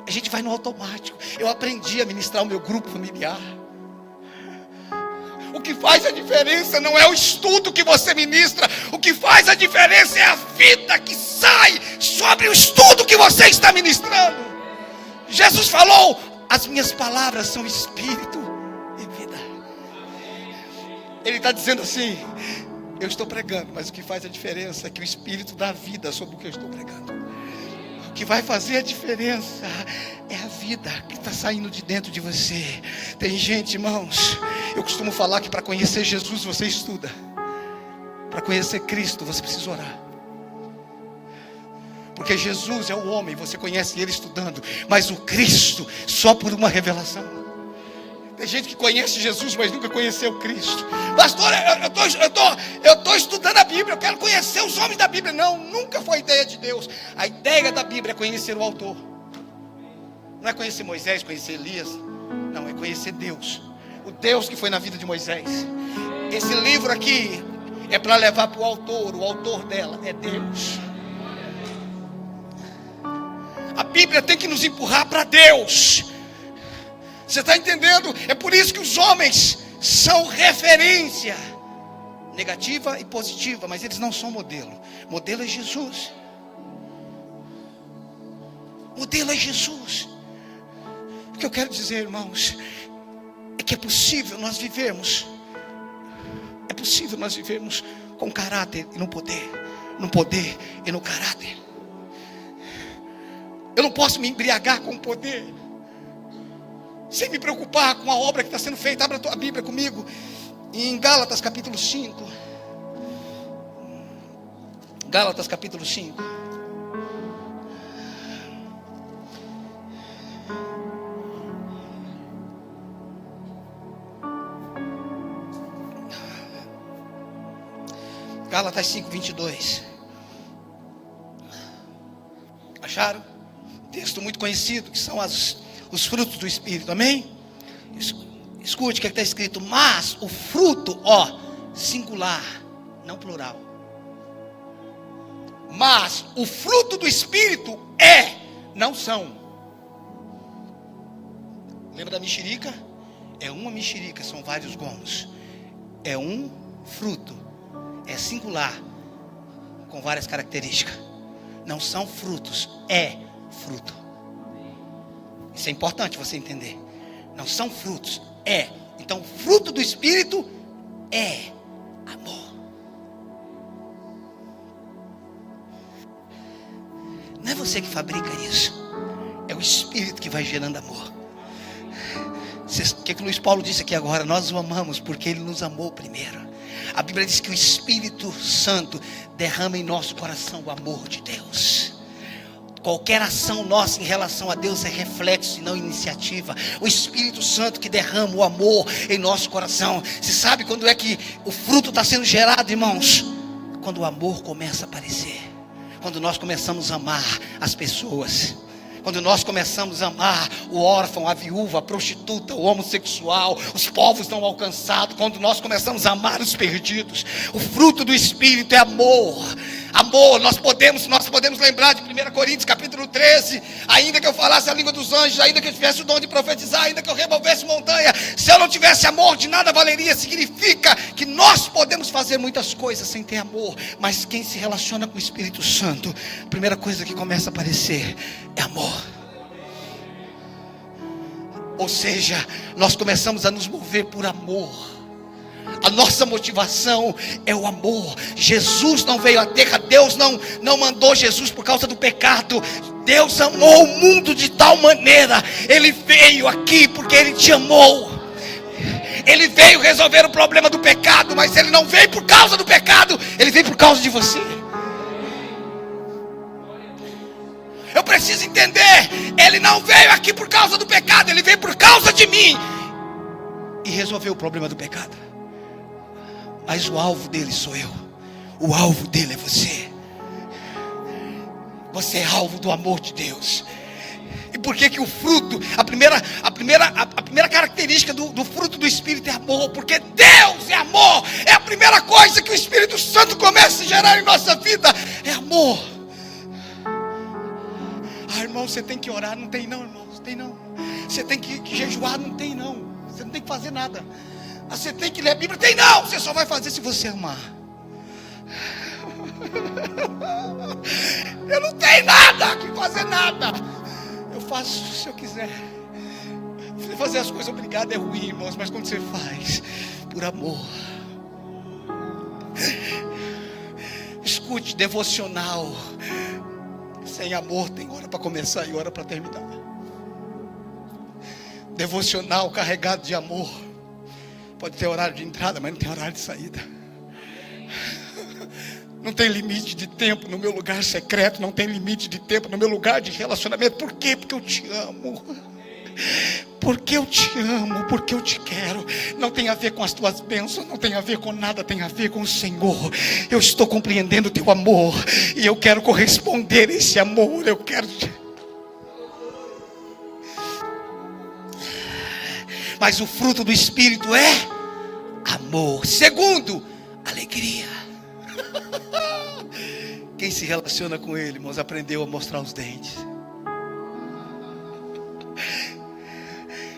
a gente vai no automático. Eu aprendi a ministrar o meu grupo familiar. O que faz a diferença não é o estudo que você ministra. O que faz a diferença é a vida que sai sobre o estudo que você está ministrando. Jesus falou: as minhas palavras são espírito e vida. Ele está dizendo assim: eu estou pregando, mas o que faz a diferença é que o Espírito dá vida sobre o que eu estou pregando. O que vai fazer a diferença é a vida que está saindo de dentro de você. Tem gente, irmãos, eu costumo falar que para conhecer Jesus você estuda. Para conhecer Cristo você precisa orar. Porque Jesus é o homem, você conhece ele estudando, mas o Cristo só por uma revelação. Tem gente que conhece Jesus, mas nunca conheceu Cristo. Pastor, eu estou estudando a Bíblia, eu quero conhecer os homens da Bíblia. Não, nunca foi ideia de Deus. A ideia da Bíblia é conhecer o autor. Não é conhecer Moisés, conhecer Elias. Não, é conhecer Deus. O Deus que foi na vida de Moisés. Esse livro aqui é para levar para o autor dela é Deus. A Bíblia tem que nos empurrar para Deus. Você está entendendo? É por isso que os homens são referência negativa e positiva, mas eles não são modelo. Modelo é Jesus. Modelo é Jesus. O que eu quero dizer, irmãos, é que é possível nós vivermos. É possível nós vivermos com caráter e no poder. No poder e no caráter. Eu não posso me embriagar com o poder, sem me preocupar com a obra que está sendo feita. Abra a tua Bíblia comigo, em Gálatas capítulo 5. Gálatas capítulo 5. Gálatas 5, 22. Acharam? Texto muito conhecido, que são os frutos do Espírito, amém? Escute o que está escrito: mas o fruto, singular, não plural. Mas o fruto do Espírito não são. Lembra da mexerica? É uma mexerica, são vários gomos. É um fruto, é singular, com várias características. Não são frutos, é fruto. Isso é importante você entender. Não são frutos, é. Então, o fruto do Espírito é amor. Não é você que fabrica isso, é o Espírito que vai gerando amor. O que Luiz Paulo disse aqui agora? Nós o amamos porque Ele nos amou primeiro. A Bíblia diz que o Espírito Santo derrama em nosso coração o amor de Deus. Qualquer ação nossa em relação a Deus é reflexo e não iniciativa. O Espírito Santo que derrama o amor em nosso coração. Você sabe quando é que o fruto está sendo gerado, irmãos? Quando o amor começa a aparecer. Quando nós começamos a amar as pessoas. Quando nós começamos a amar o órfão, a viúva, a prostituta, o homossexual, os povos não alcançados. Quando nós começamos a amar os perdidos. O fruto do Espírito é amor. Amor, nós podemos lembrar de 1 Coríntios capítulo 13. Ainda que eu falasse a língua dos anjos, ainda que eu tivesse o dom de profetizar, ainda que eu removesse montanha, se eu não tivesse amor, de nada valeria. Significa que nós podemos fazer muitas coisas sem ter amor. Mas quem se relaciona com o Espírito Santo, a primeira coisa que começa a aparecer é amor. Ou seja, nós começamos a nos mover por amor. A nossa motivação é o amor. Jesus não veio à terra, Deus não mandou Jesus por causa do pecado. Deus amou o mundo de tal maneira. Ele veio aqui porque Ele te amou. Ele veio resolver o problema do pecado, mas Ele não veio por causa do pecado, Ele veio por causa de você. Eu preciso entender, Ele não veio aqui por causa do pecado, Ele veio por causa de mim e resolveu o problema do pecado. Mas o alvo dele sou eu. O alvo dele é você. Você é alvo do amor de Deus. E por que o fruto, a primeira característica do fruto do Espírito é amor? Porque Deus é amor. É a primeira coisa que o Espírito Santo começa a gerar em nossa vida. É amor. Irmão, você tem que orar. Não tem não, irmão. Não tem não. Você tem que jejuar. Não tem não. Você não tem que fazer nada. Você tem que ler a Bíblia. Tem não, você só vai fazer se você amar. Eu não tenho nada que fazer nada. Eu faço se eu quiser. Fazer as coisas obrigado é ruim, irmãos. Mas quando você faz por amor. Escute, devocional sem amor tem hora para começar e hora para terminar. Devocional carregado de amor pode ter horário de entrada, mas não tem horário de saída. Não tem limite de tempo no meu lugar secreto. Não tem limite de tempo no meu lugar de relacionamento. Por quê? Porque eu te amo. Porque eu te amo, porque eu te quero. Não tem a ver com as tuas bênçãos, não tem a ver com nada, tem a ver com o Senhor. Eu estou compreendendo o teu amor e eu quero corresponder a esse amor. Eu quero te... Mas o fruto do Espírito é amor. Segundo, alegria. Quem se relaciona com Ele, irmãos, aprendeu a mostrar os dentes.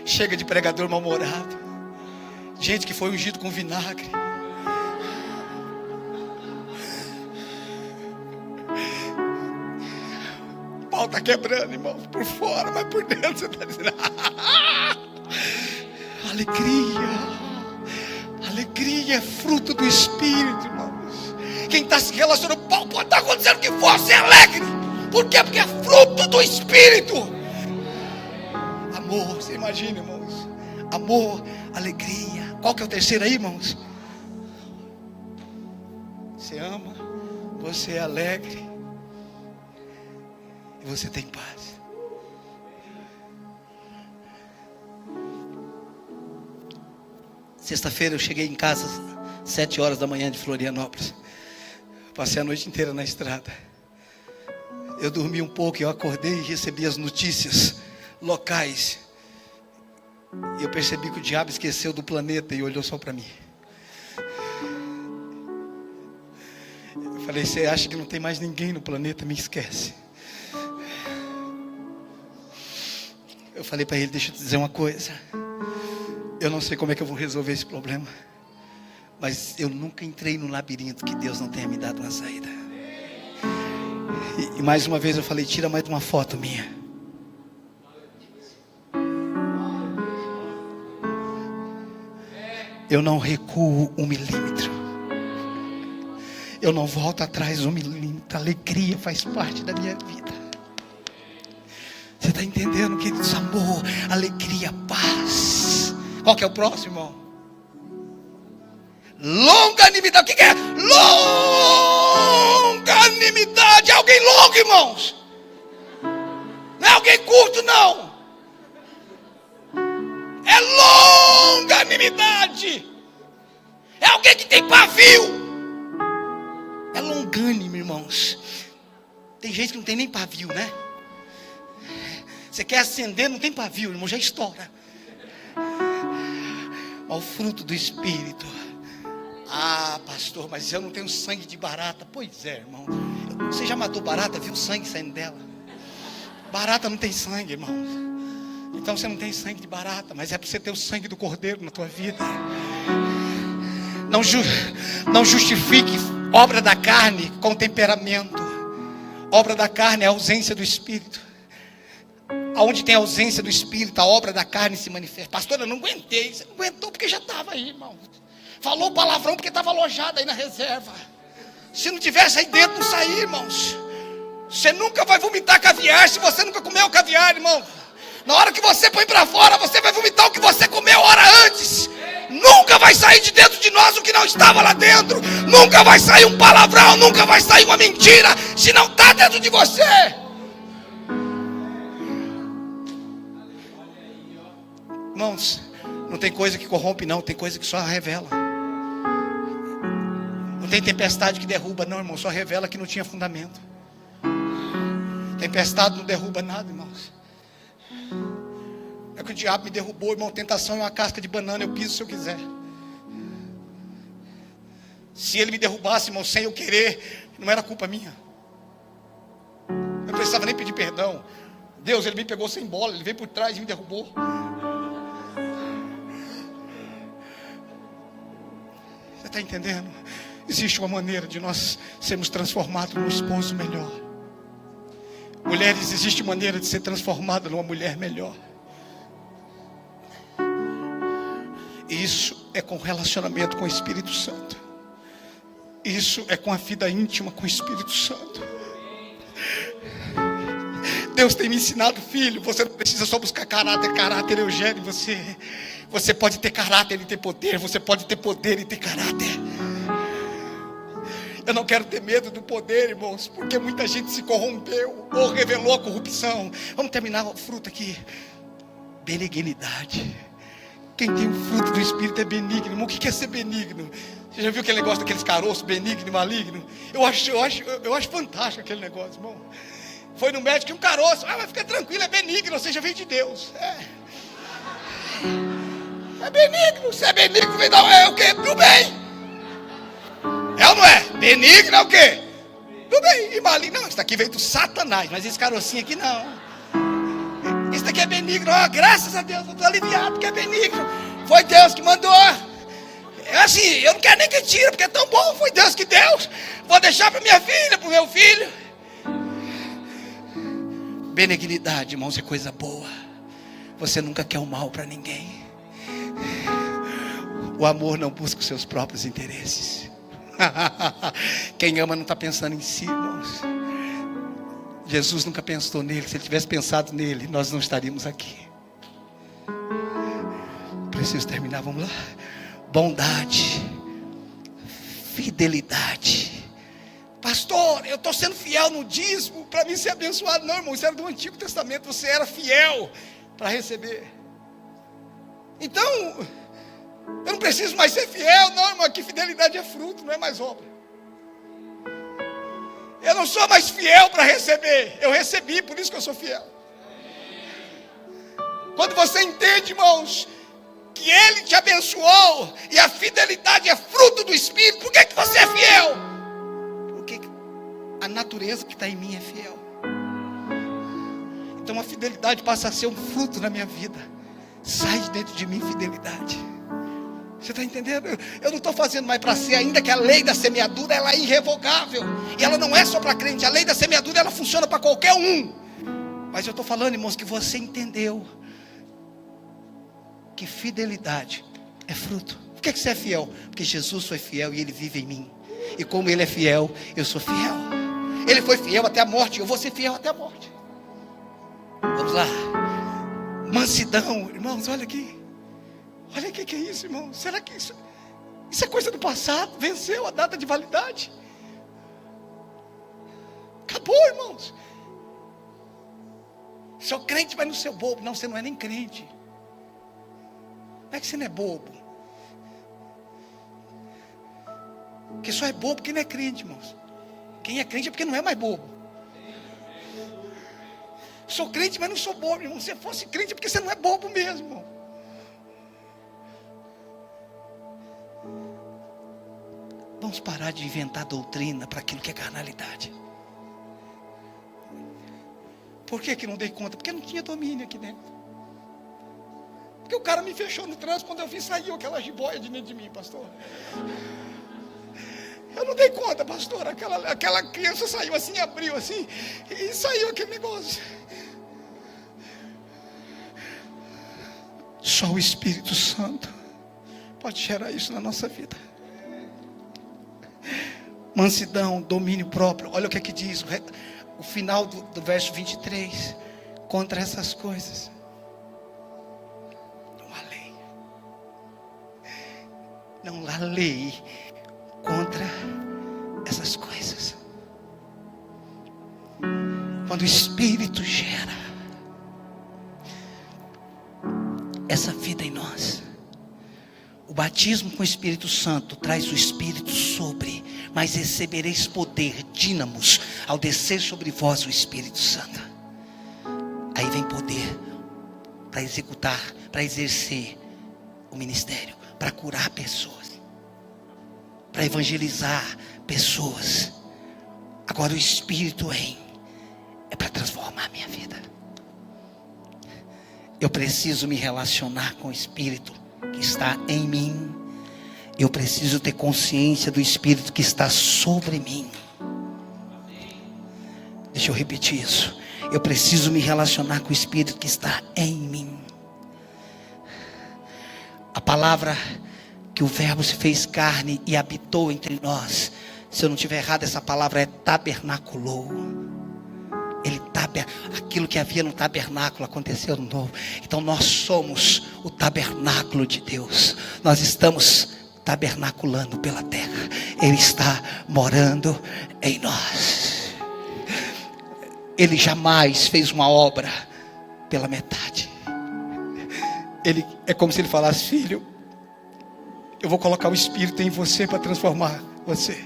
Chega de pregador mal-humorado, gente que foi ungido com vinagre. O pau está quebrando, irmãos, por fora, mas por dentro você está dizendo... Alegria é fruto do Espírito, irmãos. Quem está se relacionando, pode estar acontecendo o que for, ser alegre. Por quê? Porque é fruto do Espírito. Amor, você imagina, irmãos. Amor, alegria. Qual que é o terceiro aí, irmãos? Você ama, você é alegre e você tem paz. Sexta-feira eu cheguei em casa 7 horas da manhã de Florianópolis. Passei a noite inteira na estrada. Eu dormi um pouco, eu acordei e recebi as notícias locais. E eu percebi que o diabo esqueceu do planeta e olhou só para mim. Eu falei, você acha que não tem mais ninguém no planeta? Me esquece. Eu falei para ele, deixa eu te dizer uma coisa. Eu não sei como é que eu vou resolver esse problema, mas eu nunca entrei no labirinto que Deus não tenha me dado uma saída. E mais uma vez eu falei, tira mais uma foto minha. Eu não recuo 1 milímetro. Eu não volto atrás 1 milímetro. A alegria faz parte da minha vida. Você está entendendo, queridos? Amor, alegria, paz. Qual que é o próximo, irmão? Longanimidade. O que é? Longanimidade. É alguém longo, irmãos. Não é alguém curto, não. É longanimidade. É alguém que tem pavio. É longânimo, irmãos. Tem gente que não tem nem pavio, né? Você quer acender, não tem pavio, irmão, já estoura. Olha o fruto do Espírito. Ah, pastor, mas eu não tenho sangue de barata. Pois é, irmão. Você já matou barata, viu sangue saindo dela? Barata não tem sangue, irmão. Então você não tem sangue de barata, mas é para você ter o sangue do Cordeiro na tua vida. Não justifique obra da carne com temperamento. Obra da carne é a ausência do Espírito. Aonde tem a ausência do Espírito, a obra da carne se manifesta. Pastor, eu não aguentei. Você não aguentou porque já estava aí, irmão. Falou palavrão porque estava alojado aí na reserva. Se não tivesse aí dentro, não saía, irmãos. Você nunca vai vomitar caviar se você nunca comeu caviar, irmão. Na hora que você põe para fora, você vai vomitar o que você comeu hora antes. Nunca vai sair de dentro de nós o que não estava lá dentro. Nunca vai sair um palavrão, nunca vai sair uma mentira, se não está dentro de você. Irmãos, não tem coisa que corrompe, não. Tem coisa que só revela. Não tem tempestade que derruba, não, irmão. Só revela que não tinha fundamento. Tempestade não derruba nada, irmãos. É que o diabo me derrubou, irmão. Tentação é uma casca de banana, eu piso se eu quiser. Se ele me derrubasse, irmão, sem eu querer, não era culpa minha. Eu não precisava nem pedir perdão. Deus, ele me pegou sem bola, ele veio por trás e me derrubou. Você está entendendo? Existe uma maneira de nós sermos transformados num esposo melhor. Mulheres, existe maneira de ser transformada numa mulher melhor. Isso é com relacionamento com o Espírito Santo. Isso é com a vida íntima com o Espírito Santo. Deus tem me ensinado, filho, você não precisa só buscar caráter. Caráter eu gero em você. Você pode ter caráter e ter poder. Você pode ter poder e ter caráter. Eu não quero ter medo do poder, irmãos, porque muita gente se corrompeu ou revelou a corrupção. Vamos terminar o fruto aqui. Benignidade. Quem tem o fruto do Espírito é benigno. Irmão, o que é ser benigno? Você já viu aquele negócio daqueles caroços, benigno e maligno? Eu acho fantástico aquele negócio, irmão. Foi no médico e um caroço. Ah, mas fica tranquilo, é benigno, ou seja, vem de Deus. É benigno, se é benigno, vem dar é o quê? Do bem. É ou não é? Benigno é o quê? Do bem. E maligno, não, isso daqui veio do Satanás, mas esse carocinho aqui não. Isso daqui é benigno, graças a Deus, eu estou aliviado porque é benigno. Foi Deus que mandou. É assim, eu não quero nem que tire, porque é tão bom, foi Deus que deu. Vou deixar para minha filha, para o meu filho. Benignidade, irmãos, é coisa boa. Você nunca quer o mal para ninguém. O amor não busca os seus próprios interesses. Quem ama não está pensando em si, irmãos. Jesus nunca pensou nele. Se ele tivesse pensado nele, nós não estaríamos aqui. Preciso terminar, vamos lá. Bondade, fidelidade. Pastor, eu estou sendo fiel no dízimo para mim ser abençoado. Não, irmão, isso era do Antigo Testamento. Você era fiel para receber. Então, eu não preciso mais ser fiel. Não, irmão, aqui fidelidade é fruto, não é mais obra. Eu não sou mais fiel para receber. Eu recebi, por isso que eu sou fiel. Quando você entende, irmãos, que Ele te abençoou e a fidelidade é fruto do Espírito, por que você é fiel? Porque a natureza que está em mim é fiel. Então a fidelidade passa a ser um fruto na minha vida. Sai de dentro de mim fidelidade. Você está entendendo? Eu não estou fazendo mais para ser, ainda que a lei da semeadura ela é irrevogável. E ela não é só para crente. A lei da semeadura ela funciona para qualquer um. Mas eu estou falando, irmãos, que você entendeu que fidelidade é fruto. Por que você é fiel? Porque Jesus foi fiel e Ele vive em mim. E como Ele é fiel, eu sou fiel. Ele foi fiel até a morte, eu vou ser fiel até a morte. Vamos lá. Mansidão, irmãos, olha aqui. Olha o que é isso, irmão. Será que isso é coisa do passado? Venceu a data de validade. Acabou, irmãos. Sou crente, mas não sou bobo. Não, você não é nem crente. Não é que você não é bobo. Porque só é bobo quem não é crente, irmãos. Quem é crente é porque não é mais bobo. Sou crente, mas não sou bobo, irmão. Se você fosse crente é porque você não é bobo mesmo, irmão. Vamos parar de inventar doutrina para aquilo que é carnalidade. Por que não dei conta? Porque não tinha domínio aqui dentro. Porque o cara me fechou no trânsito. Quando eu vi, saiu aquela jiboia de dentro de mim, pastor. Eu não dei conta, pastor. Aquela criança saiu assim, abriu assim, e saiu aquele negócio. Só o Espírito Santo pode gerar isso na nossa vida. Mansidão, domínio próprio. Olha o que é que diz o final do verso 23. Contra essas coisas não há lei. Não há lei contra essas coisas. Quando o Espírito gera essa vida em nós, o batismo com o Espírito Santo traz o Espírito sobre, mas recebereis poder, dínamos, ao descer sobre vós o Espírito Santo. Aí vem poder para executar, para exercer o ministério, para curar pessoas, para evangelizar pessoas. Agora o Espírito é para transformar a minha vida. Eu preciso me relacionar com o Espírito que está em mim. Eu preciso ter consciência do Espírito que está sobre mim. Deixa eu repetir isso. Eu preciso me relacionar com o Espírito que está em mim. A palavra que o Verbo se fez carne e habitou entre nós, se eu não estiver errado, essa palavra é tabernaculou. Aquilo que havia no tabernáculo aconteceu no novo. Então nós somos o tabernáculo de Deus. Nós estamos tabernaculando pela terra. Ele está morando em nós. Ele jamais fez uma obra pela metade. É como se ele falasse: filho, eu vou colocar o Espírito em você para transformar você.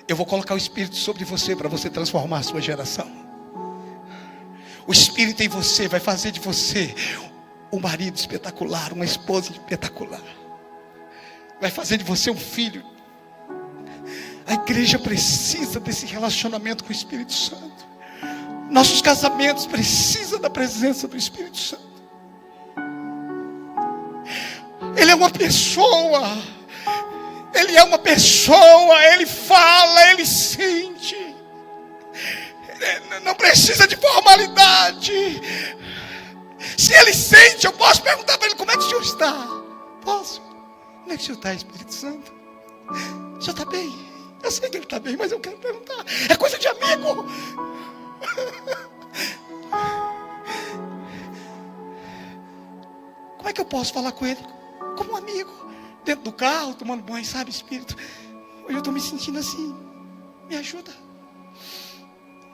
Eu vou colocar o Espírito sobre você para você transformar a sua geração. O Espírito em você vai fazer de você um marido espetacular, uma esposa espetacular. Vai fazer de você um filho. A igreja precisa desse relacionamento com o Espírito Santo. Nossos casamentos precisam da presença do Espírito Santo. Ele é uma pessoa. Ele é uma pessoa. Ele fala, ele sente. Não precisa de formalidade. Se ele sente, eu posso perguntar para ele: como é que o senhor está? Posso? Como é que o senhor está, Espírito Santo? O senhor está bem? Eu sei que ele está bem, mas eu quero perguntar. É coisa de amigo. Como é que eu posso falar com ele? Como um amigo, dentro do carro, tomando banho, sabe, Espírito? Hoje eu estou me sentindo assim. Me ajuda.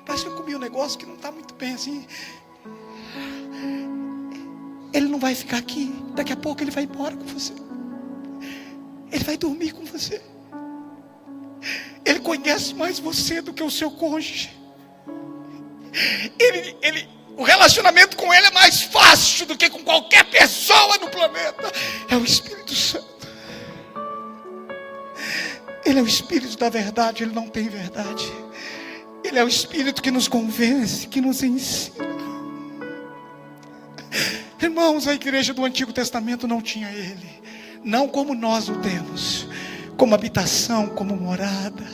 Parece que eu comi um negócio que não está muito bem assim. Ele não vai ficar aqui. Daqui a pouco ele vai embora com você. Ele vai dormir com você. Ele conhece mais você do que o seu cônjuge. O relacionamento com ele é mais fácil do que com qualquer pessoa no planeta. É o Espírito Santo. Ele é o Espírito da verdade. Ele não tem verdade. Ele é o Espírito que nos convence, que nos ensina. Irmãos, a igreja do Antigo Testamento não tinha ele. Não como nós o temos. Como habitação, como morada.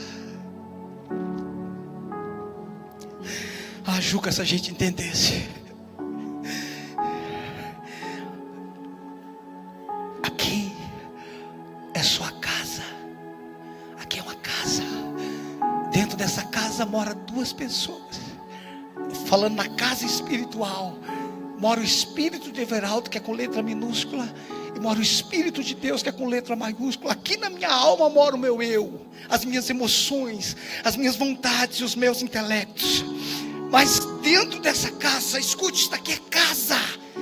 Ah, Juca, se a gente entendesse. Aqui é sua casa. Aqui é uma casa. Dentro dessa casa mora duas pessoas. Falando na casa espiritual, mora o Espírito de Everaldo, que é com letra minúscula, e mora o Espírito de Deus, que é com letra maiúscula. Aqui na minha alma mora o meu eu, as minhas emoções, as minhas vontades e os meus intelectos. Mas dentro dessa casa, escute, isso aqui é casa.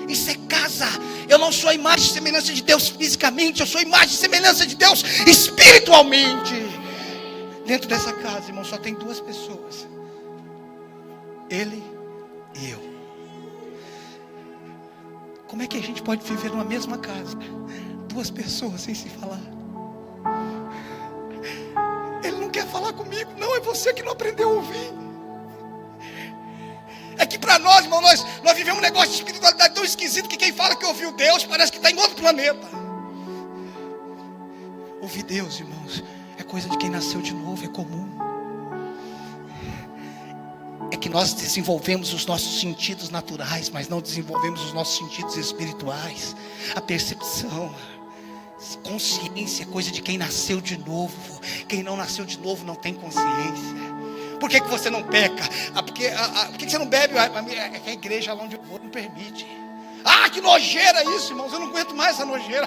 Isso é casa. Eu não sou a imagem e semelhança de Deus fisicamente, eu sou a imagem e semelhança de Deus espiritualmente. Dentro dessa casa, irmão, só tem duas pessoas. Ele e eu. Como é que a gente pode viver numa mesma casa? Duas pessoas sem se falar. Ele não quer falar comigo. Não, é você que não aprendeu a ouvir. É que para nós, irmão, nós vivemos um negócio de espiritualidade tão esquisito que quem fala que ouviu Deus parece que está em outro planeta. Ouvir Deus, irmãos, é coisa de quem nasceu de novo, é comum. É que nós desenvolvemos os nossos sentidos naturais, mas não desenvolvemos os nossos sentidos espirituais. A percepção, consciência é coisa de quem nasceu de novo. Quem não nasceu de novo não tem consciência. Por que você não peca? Por que você não bebe? É que a igreja lá onde eu vou não permite. Ah, que nojeira isso, irmãos. Eu não aguento mais essa nojeira.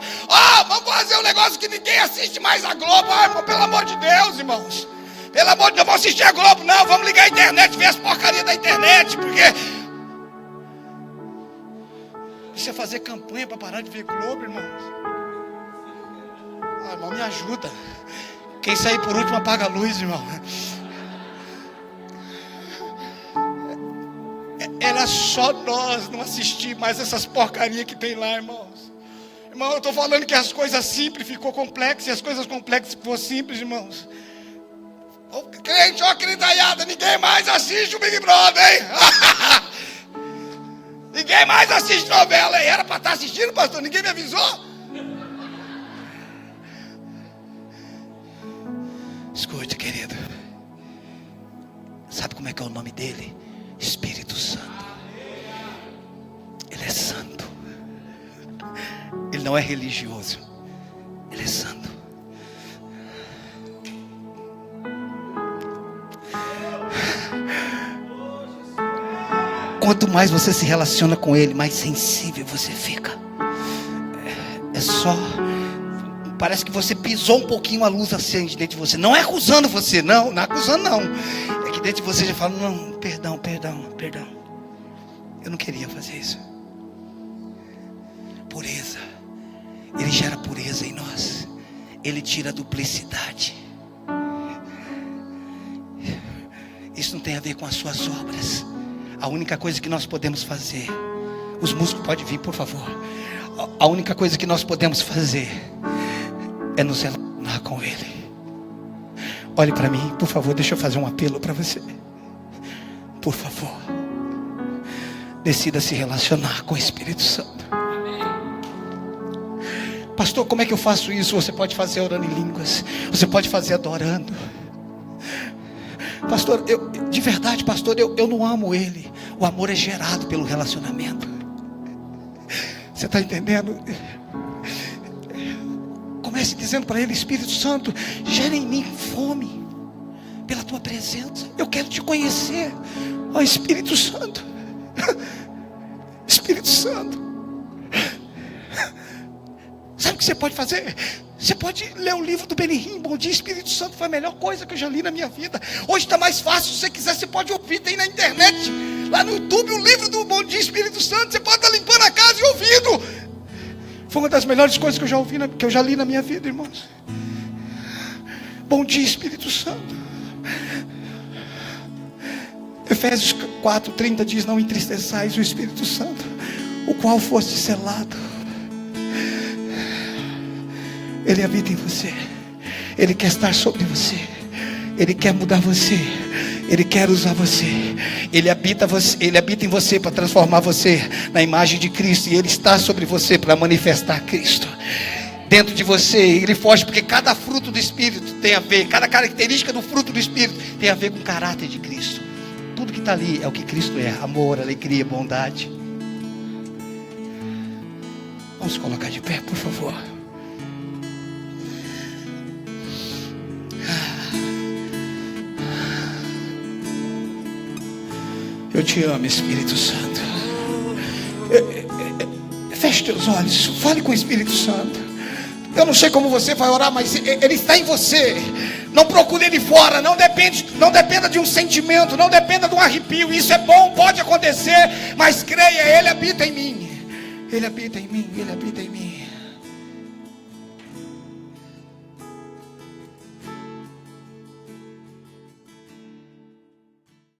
Vamos fazer um negócio que ninguém assiste mais a Globo. Irmão, pelo amor de Deus, irmãos. Pelo amor de Deus, vamos assistir a Globo. Não, vamos ligar a internet, ver as porcarias da internet. Porque você fazer campanha para parar de ver Globo, irmãos. Irmão, me ajuda. Quem sair por último apaga a luz, irmão. Era só nós não assistir mais essas porcarias que tem lá, irmãos. Irmão, eu estou falando que as coisas simples ficou complexas, e as coisas complexas ficou simples, irmãos. Crente, crentaiada, ninguém mais assiste o Big Brother, hein? Ninguém mais assiste novela, hein? Era para estar assistindo, pastor, ninguém me avisou. Escute, querido. Sabe como é que é o nome dele? Espírito Santo. Ele é santo. Ele não é religioso. Ele é santo. Quanto mais você se relaciona com ele, mais sensível você fica. É só... Parece que você pisou um pouquinho, a luz acende dentro de você. Não é acusando você, não é acusando não. É que dentro de você já fala, não, perdão. Eu não queria fazer isso. Pureza. Ele gera pureza em nós. Ele tira a duplicidade. Isso não tem a ver com as suas obras. A única coisa que nós podemos fazer, os músicos podem vir, por favor. A única coisa que nós podemos fazer é nos relacionar com Ele. Olhe para mim, por favor, deixa eu fazer um apelo para você. Por favor, decida se relacionar com o Espírito Santo. Pastor, como é que eu faço isso? Você pode fazer orando em línguas. Você pode fazer adorando. Pastor, de verdade, pastor, eu não amo Ele. O amor é gerado pelo relacionamento. Você está entendendo? Comece dizendo para Ele, Espírito Santo, gera em mim fome pela Tua presença. Eu quero Te conhecer. Ó Espírito Santo. Espírito Santo. Sabe o que você pode fazer? Você pode ler o livro do Benihim, Bom Dia Espírito Santo, foi a melhor coisa que eu já li na minha vida. Hoje está mais fácil, se você quiser, você pode ouvir, tem na internet, lá no YouTube, o livro do Bom Dia Espírito Santo, você pode estar limpando a casa e ouvindo. Foi uma das melhores coisas que eu já ouvi, que eu já li na minha vida, irmãos. Bom Dia Espírito Santo. Efésios 4:30 diz: não entristeçais o Espírito Santo, o qual foste selado. Ele habita em você. Ele quer estar sobre você. Ele quer mudar você. Ele quer usar você. Ele habita em você para transformar você na imagem de Cristo. E Ele está sobre você para manifestar Cristo dentro de você. Ele foge porque cada fruto do Espírito tem a ver, cada característica do fruto do Espírito tem a ver com o caráter de Cristo. Tudo que está ali é o que Cristo é: amor, alegria, bondade. Vamos colocar de pé, por favor. Eu te amo, Espírito Santo. Feche teus olhos, fale com o Espírito Santo. Eu não sei como você vai orar, mas Ele está em você. Não procure Ele fora. Não dependa de um sentimento, não dependa de um arrepio. Isso é bom, pode acontecer, mas creia, Ele habita em mim. Ele habita em mim, Ele habita em mim.